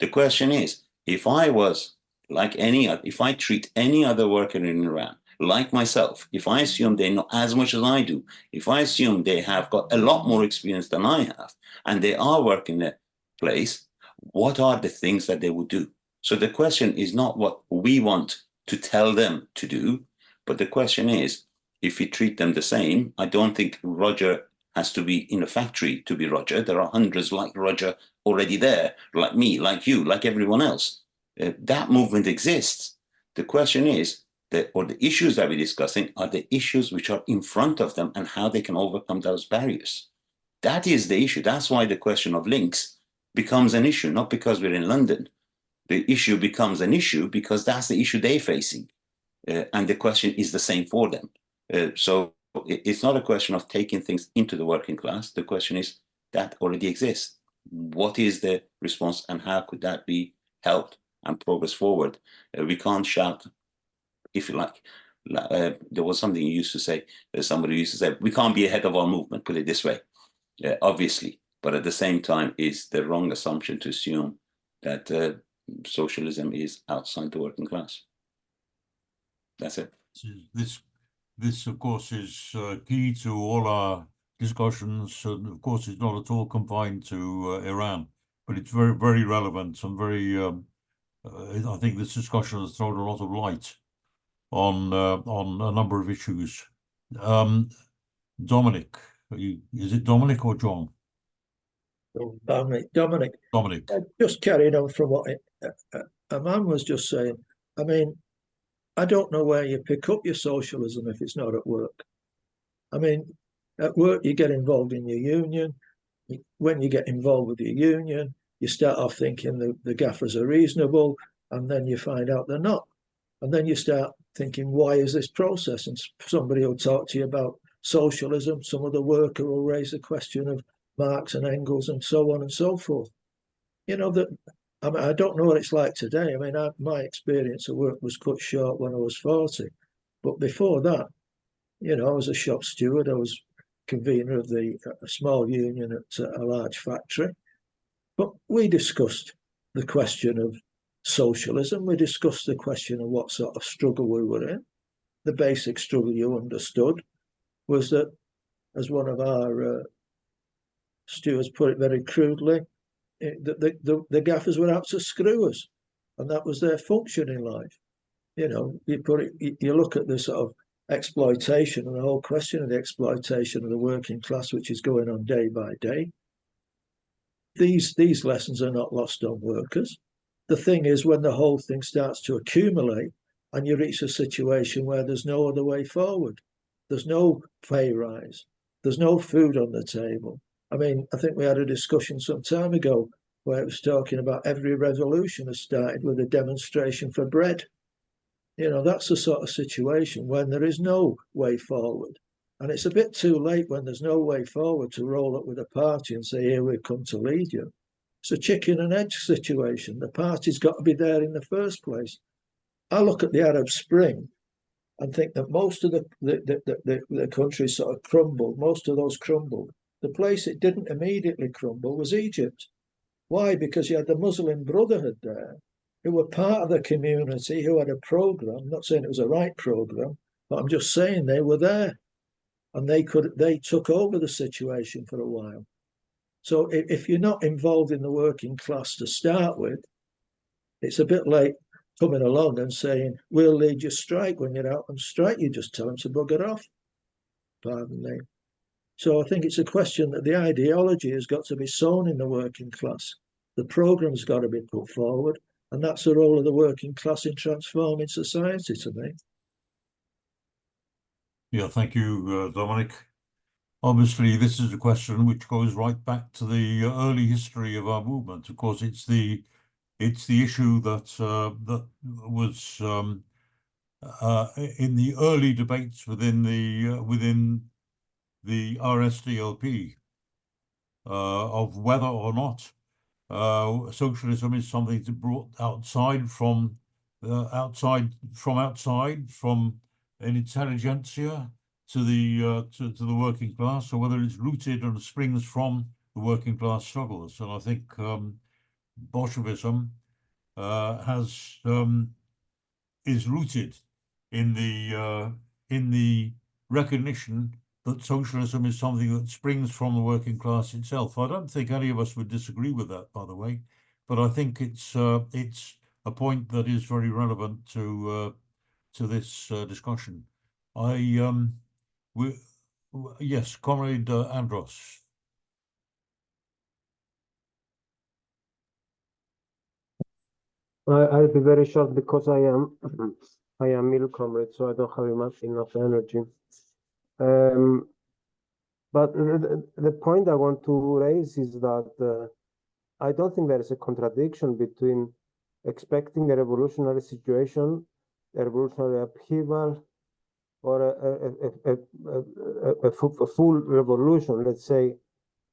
The question is, if I was like if I treat any other worker in Iran like myself, if I assume they know as much as I do, if I assume they have got a lot more experience than I have, and they are working a place, what are the things that they would do? So the question is not what we want to tell them to do, but the question is, if we treat them the same, I don't think Roger has to be in a factory to be Roger. There are hundreds like Roger already there, like me, like you, like everyone else. That movement exists. The question is, the issues that we're discussing are the issues which are in front of them and how they can overcome those barriers. That is the issue. That's why the question of links becomes an issue, not because we're in London. The issue becomes an issue because that's the issue they're facing. and the question is the same for them. So it's not a question of taking things into the working class. The question is that already exists. What is the response, and how could that be helped and progress forward? We can't shout, if you like. There was something you used to say, somebody used to say, we can't be ahead of our movement, put it this way, obviously. But at the same time, it's the wrong assumption to assume that socialism is outside the working class. That's it. This of course, is key to all our discussions, and of course, it's not at all confined to Iran, but it's very, very relevant and very. I think this discussion has thrown a lot of light on a number of issues. Dominic, is it Dominic or John? Dominic. Dominic. Just carrying on from what Aman was just saying. I mean, I don't know where you pick up your socialism if it's not at work. I mean, at work, you get involved in your union. When you get involved with your union, you start off thinking the gaffers are reasonable, and then you find out they're not. And then you start thinking, why is this process? And somebody will talk to you about socialism. Some other worker will raise the question of Marx and Engels and so on and so forth. You know, that I mean, I don't know what it's like today. I mean, my experience of work was cut short when I was 40. But before that, you know, I was a shop steward. I was convener of a small union at a large factory. But we discussed the question of socialism. We discussed the question of what sort of struggle we were in. The basic struggle you understood was that, as one of our stewards put it very crudely, the gaffers were out to screw us, and that was their function in life. You know, you look at the sort of exploitation and the whole question of the exploitation of the working class, which is going on day by day. These lessons are not lost on workers. The thing is, when the whole thing starts to accumulate and you reach a situation where there's no other way forward, there's no pay rise, there's no food on the table. I mean, I think we had a discussion some time ago where it was talking about every revolution has started with a demonstration for bread. You know, that's the sort of situation when there is no way forward. And it's a bit too late when there's no way forward to roll up with a party and say, here we've come to lead you. It's a chicken and egg situation. The party's got to be there in the first place. I look at the Arab Spring and think that most of the countries sort of crumbled. Most of those crumbled. The place it didn't immediately crumble was Egypt. Why? Because you had the Muslim Brotherhood there, who were part of the community, who had a program. I'm not saying it was a right program, but I'm just saying they were there, and they took over the situation for a while. So if you're not involved in the working class to start with, it's a bit late coming along and saying, we'll lead your strike. When you're out on strike, you just tell them to bugger off. Pardon me. So I think it's a question that the ideology has got to be sown in the working class. The program's got to be put forward, and that's the role of the working class in transforming society to me. Yeah, thank you, Dominic. Obviously, this is a question which goes right back to the early history of our movement. Of course, it's the issue that that was in the early debates within the RSDLP of whether or not socialism is something to brought outside from an intelligentsia to the working class, or whether it's rooted and springs from the working class struggles. And I think Bolshevism is rooted in the recognition that socialism is something that springs from the working class itself. I don't think any of us would disagree with that, by the way, but I think it's a point that is very relevant to this discussion. Yes, Comrade Andros. I'll be very short because I am middle comrade, so I don't have enough energy. But the point I want to raise is that I don't think there is a contradiction between expecting a revolutionary situation a revolutionary upheaval or a full revolution, let's say,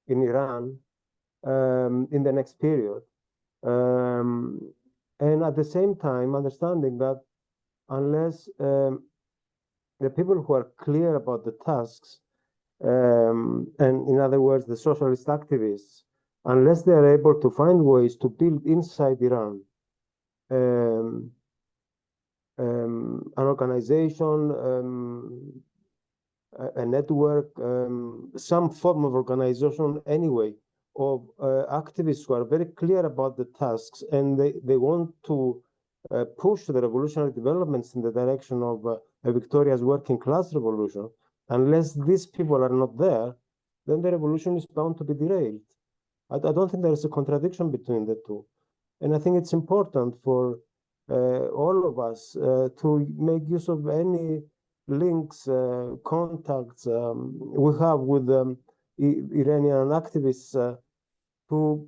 in Iran in the next period. And at the same time, understanding that unless the people who are clear about the tasks, and in other words, the socialist activists, unless they are able to find ways to build inside Iran an organization, a network, some form of organization anyway, of activists who are very clear about the tasks, and they want to push the revolutionary developments in the direction of a victorious working class revolution. Unless these people are not there, then the revolution is bound to be derailed. I don't think there is a contradiction between the two. And I think it's important for all of us to make use of any links, contacts we have with Iranian activists to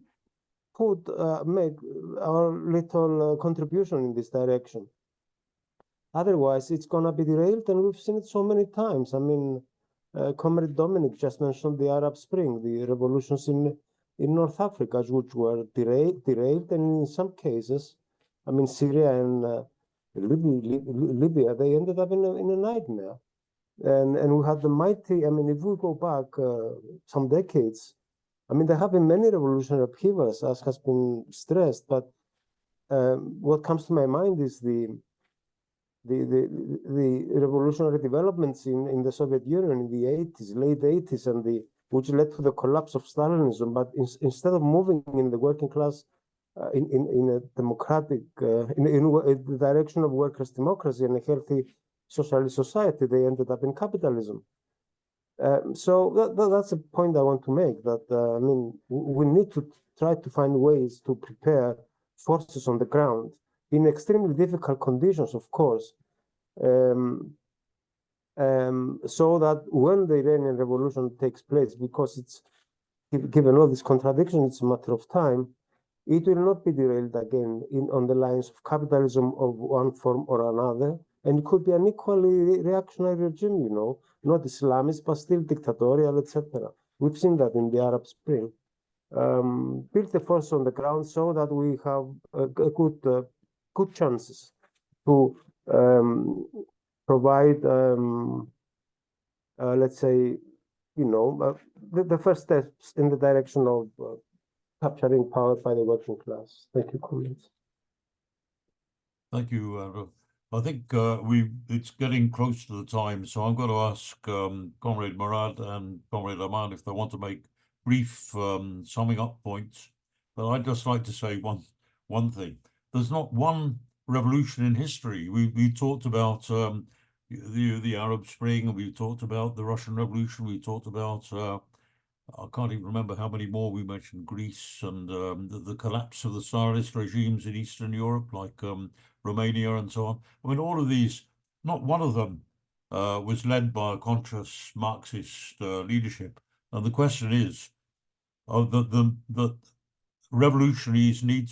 make our little contribution in this direction. Otherwise, it's going to be derailed, and we've seen it so many times. I mean, Comrade Dominic just mentioned the Arab Spring, the revolutions in North Africa, which were derailed, and in some cases, I mean, Syria and Libya, they ended up in a nightmare. And we had the mighty, I mean, if we go back some decades, I mean, there have been many revolutionary upheavals, as has been stressed, but what comes to my mind is the revolutionary developments in the Soviet Union in the 80s, late 80s, and which led to the collapse of Stalinism. But instead of moving in the working class in a democratic, in the direction of workers' democracy and a healthy socialist society, they ended up in capitalism. So that's a point I want to make, that I mean, we need to try to find ways to prepare forces on the ground in extremely difficult conditions, of course, so that when the Iranian Revolution takes place, because it's given all these contradictions, it's a matter of time, it will not be derailed again on the lines of capitalism of one form or another, and it could be an equally reactionary regime, you know, not Islamist, but still dictatorial, etc. We've seen that in the Arab Spring. Build the force on the ground so that we have good chances to provide, let's say, you know, the first steps in the direction of capturing power by the working class. Thank you, colleagues. Thank you, Andrew. I think it's getting close to the time, so I'm going to ask Comrade Murad and Comrade Aman if they want to make brief summing up points. But I'd just like to say one thing. There's not one revolution in history. We talked about the Arab Spring, and we talked about the Russian Revolution. We talked about I can't even remember how many more we mentioned. Greece and the collapse of the Tsarist regimes in Eastern Europe, like Romania and so on. I mean, all of these, not one of them was led by a conscious Marxist leadership. And the question is, that revolutionaries need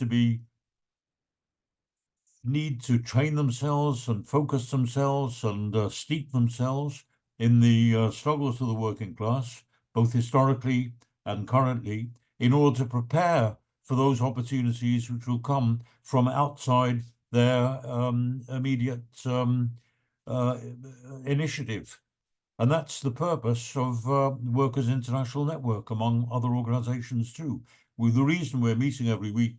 to train themselves and focus themselves and steep themselves in the struggles of the working class, both historically and currently, in order to prepare for those opportunities which will come from outside their immediate initiative. And that's the purpose of Workers' International Network, among other organizations too. The reason we're meeting every week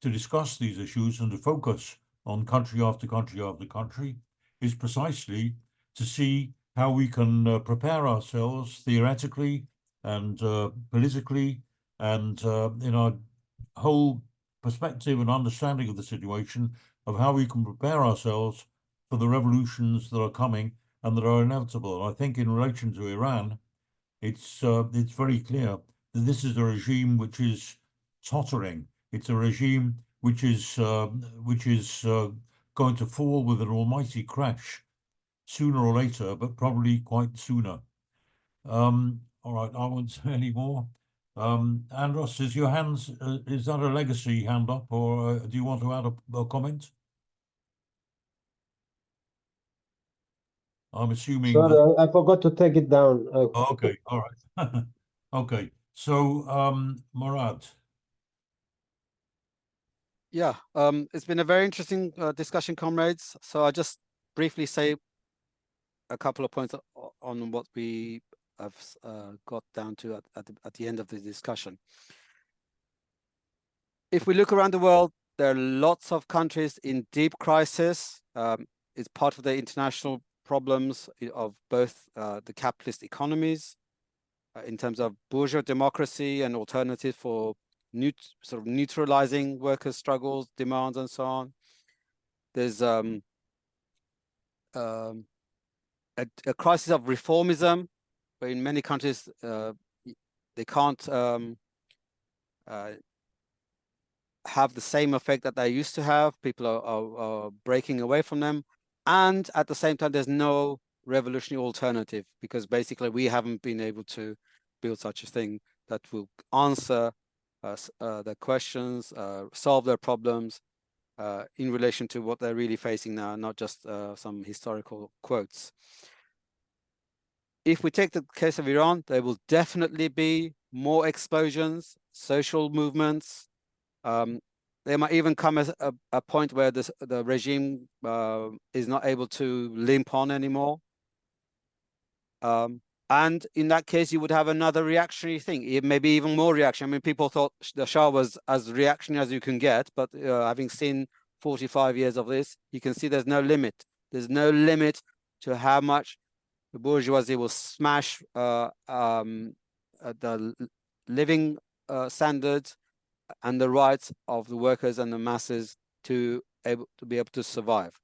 to discuss these issues and to focus on country after country after country is precisely to see how we can prepare ourselves theoretically and politically and in our whole perspective and understanding of the situation, of how we can prepare ourselves for the revolutions that are coming and that are inevitable. And I think in relation to Iran, it's very clear that this is a regime which is tottering. It's a regime which is going to fall with an almighty crash sooner or later, but probably quite sooner. All right, I won't say any more. Andros, is your hands? Is that a legacy hand up, or do you want to add a comment? I'm assuming. Sorry, I forgot to take it down. Okay, all right. Okay, so Murad. Yeah, it's been a very interesting discussion, comrades. So I just briefly say a couple of points on what we have got down to at the end of the discussion. If we look around the world, there are lots of countries in deep crisis. It's part of the international problems of both the capitalist economies in terms of bourgeois democracy and alternatives for sort of neutralizing workers' struggles, demands, and so on. There's a crisis of reformism, where in many countries they can't have the same effect that they used to have. People are breaking away from them, and at the same time, there's no revolutionary alternative, because basically we haven't been able to build such a thing that will answer their questions, solve their problems in relation to what they're really facing now, not just some historical quotes. If we take the case of Iran, there will definitely be more explosions, social movements. There might even come a point where the regime is not able to limp on anymore. And in that case, you would have another reactionary thing, maybe even more reaction. I mean, people thought the Shah was as reactionary as you can get, but having seen 45 years of this, you can see there's no limit. There's no limit to how much the bourgeoisie will smash the living standards and the rights of the workers and the masses to be able to survive.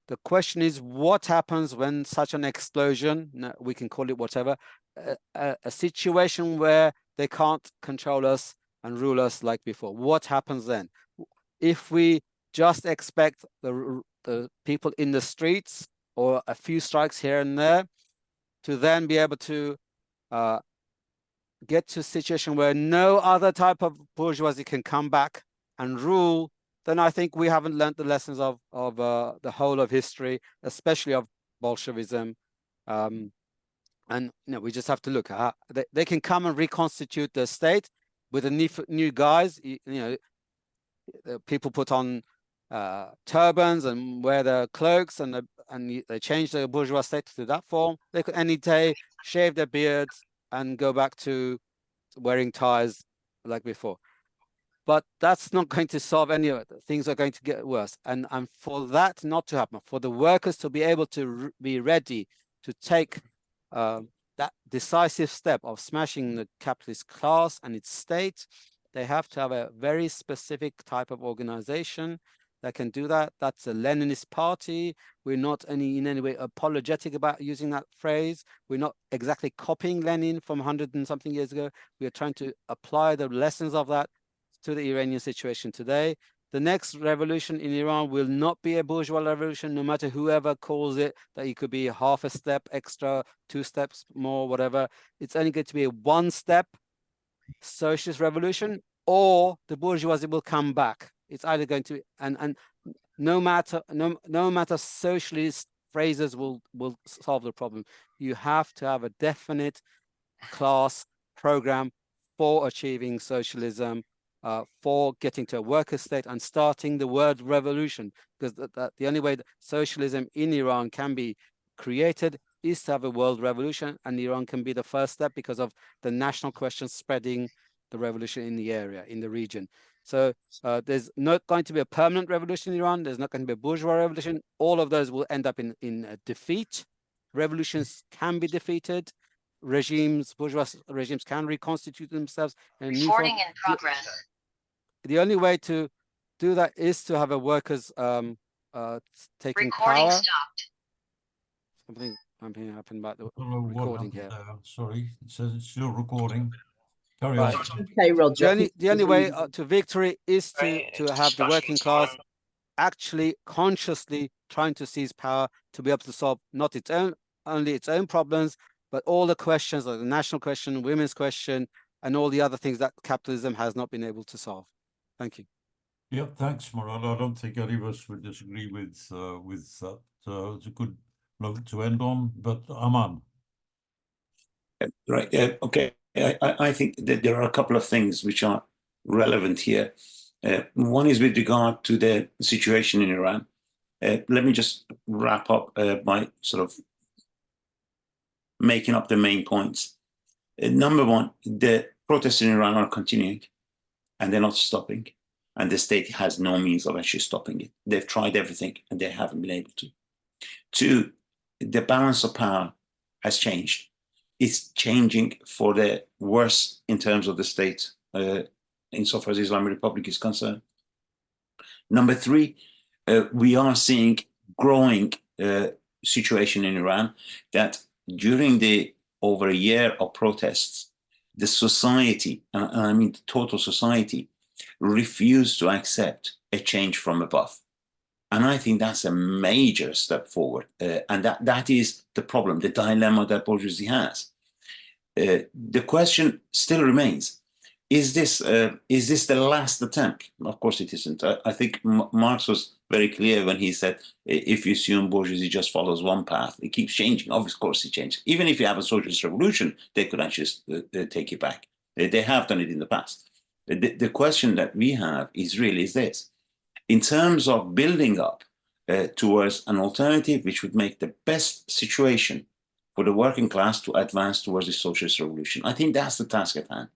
The question is, what happens when such an explosion, we can call it whatever, a situation where they can't control us and rule us like before? What happens then? If we just expect the people in the streets or a few strikes here and there to then be able to get to a situation where no other type of bourgeoisie can come back and rule, then I think we haven't learned the lessons of the whole of history, especially of Bolshevism. And we just have to look at they can come and reconstitute the state with a new guise. People put on turbans and wear their cloaks, and they change the bourgeois state to that form. They could any day shave their beards and go back to wearing ties like before. But that's not going to solve any of it. Things are going to get worse. And for that not to happen, for the workers to be able to be ready to take that decisive step of smashing the capitalist class and its state, they have to have a very specific type of organization that can do that. That's a Leninist party. We're not in any way apologetic about using that phrase. We're not exactly copying Lenin from 100 and something years ago. We are trying to apply the lessons of that to the Iranian situation today. The next revolution in Iran will not be a bourgeois revolution, no matter whoever calls it, that it could be half a step extra, 2 steps more, whatever. It's only going to be a one-step socialist revolution, or the bourgeoisie will come back. It's either going to, and no matter socialist phrases will solve the problem. You have to have a definite class program for achieving socialism, for getting to a worker state and starting the word revolution, because the only way that socialism in Iran can be created is to have a world revolution, and Iran can be the first step because of the national question spreading the revolution in the area, in the region. So there's not going to be a permanent revolution in Iran. There's not going to be a bourgeois revolution. All of those will end up in defeat. Revolutions can be defeated. Bourgeois regimes can reconstitute themselves in a new form. Recording in progress. The only way to do that is to have a workers taking Recording power. stopped. Something happened about the Don't know what recording happened here. there. Sorry, it says it's still recording. Carry Right. on. Okay, Roger. The only way to victory is to have the working class actually consciously trying to seize power to be able to solve not only its own problems, but all the questions, like the national question, women's question, and all the other things that capitalism has not been able to solve. Thank you. Yep, thanks, Murad. I don't think any of us would disagree with that. It's a good note to end on, but Aman. Right. Okay. I think that there are a couple of things which are relevant here. One is with regard to the situation in Iran. Let me just wrap up by sort of making up the main points. Number one, the protests in Iran are continuing and they're not stopping. And the state has no means of actually stopping it. They've tried everything and they haven't been able to. Two, the balance of power has changed. It's changing for the worse in terms of the state, insofar as the Islamic Republic is concerned. Number three, we are seeing growing situation in Iran that during the over a year of protests, the society, and I mean the total society, refused to accept a change from above. And I think that's a major step forward. And that is the problem, the dilemma that bourgeoisie has. The question still remains, is this the last attempt? Of course it isn't. I think Marx was very clear when he said, if you assume bourgeoisie just follows one path, it keeps changing. Of course it changes. Even if you have a socialist revolution, they could actually take you back. They have done it in the past. The question that we have is really this. In terms of building up towards an alternative which would make the best situation for the working class to advance towards the socialist revolution, I think that's the task at hand.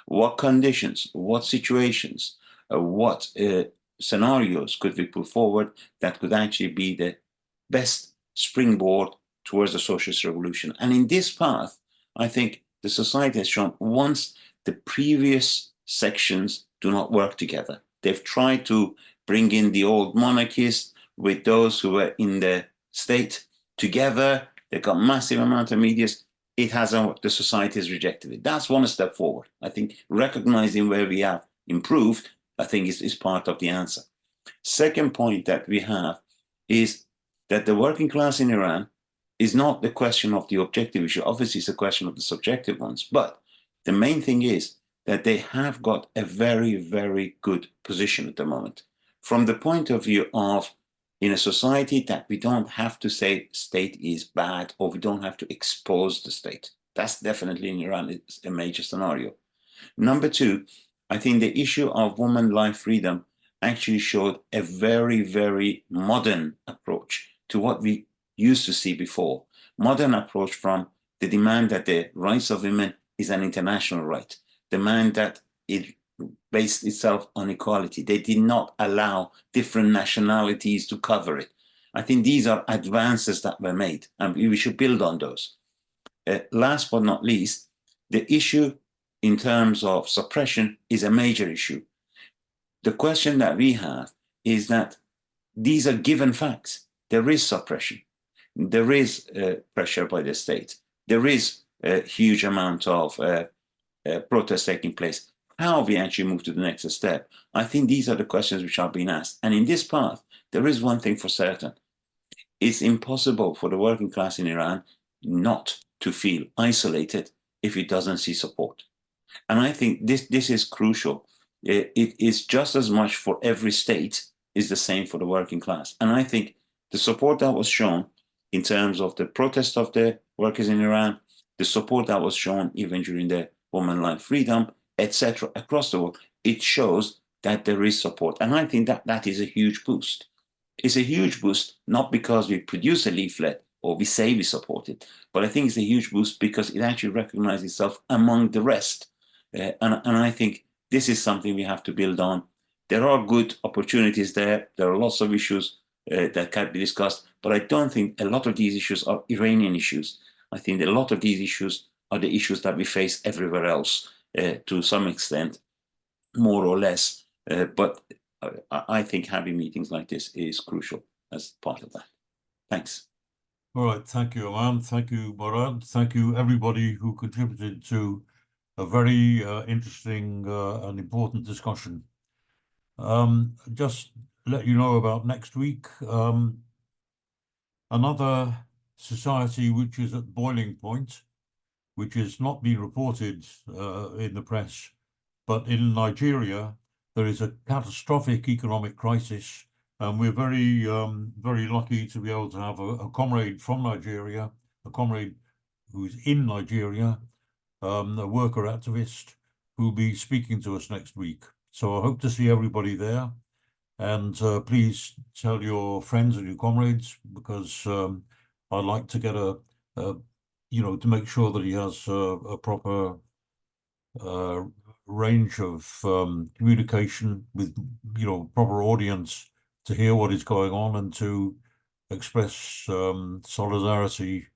What conditions, what situations, what scenarios could we put forward that could actually be the best springboard towards the socialist revolution? And in this path, I think the society has shown once the previous sections do not work together. They've tried to bring in the old monarchists with those who were in the state together. They've got massive amount of medias. It hasn't worked. The society has rejected it. That's one step forward. I think recognizing where we have improved, I think is part of the answer. Second point that we have is that the working class in Iran is not the question of the objective issue. Obviously, it's a question of the subjective ones. But the main thing is that they have got a very, very good position at the moment. From the point of view of in a society that we don't have to say state is bad or we don't have to expose the state. That's definitely in Iran is a major scenario. Number two, I think the issue of women life freedom actually showed a very, very modern approach to what we used to see before. Modern approach from the demand that the rights of women is an international right. Demand that it based itself on equality. They did not allow different nationalities to cover it. I think these are advances that were made, and we should build on those. Last but not least, the issue in terms of suppression is a major issue. The question that we have is that these are given facts. There is suppression. There is pressure by the state. There is a huge amount of protests taking place. How we actually move to the next step? I think these are the questions which are being asked. And in this path, there is one thing for certain. It's impossible for the working class in Iran not to feel isolated if it doesn't see support. And I think this is crucial. It is just as much for every state is the same for the working class. And I think the support that was shown in terms of the protest of the workers in Iran, the support that was shown even during the women life freedom, etc., across the world, it shows that there is support. And I think that is a huge boost. It's a huge boost, not because we produce a leaflet or we say we support it, but I think it's a huge boost because it actually recognizes itself among the rest. And I think this is something we have to build on. There are good opportunities there. There are lots of issues that can be discussed, but I don't think a lot of these issues are Iranian issues. I think a lot of these issues are the issues that we face everywhere else. To some extent, more or less. But I think having meetings like this is crucial as part of that. Thanks. All right. Thank you, Aman. Thank you, Murad. Thank you, everybody who contributed to a very interesting and important discussion. Just let you know about next week. Another society which is at boiling point, which has not been reported in the press, but in Nigeria, there is a catastrophic economic crisis And we're very, very lucky to be able to have a comrade from Nigeria, a comrade who's in Nigeria, a worker activist who'll be speaking to us next week. So I hope to see everybody there. And please tell your friends and your comrades, because I'd like to get to make sure that he has a proper range of communication with, proper audience to hear what is going on and to express solidarity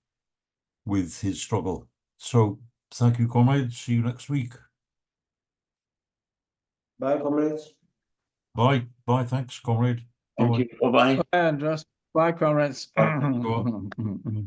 with his struggle. So thank you, comrades. See you next week. Bye, comrades. Bye. Bye. Thanks, comrade. Thank Bye. you. Bye-bye. Bye, Andros. Bye, comrades. Bye.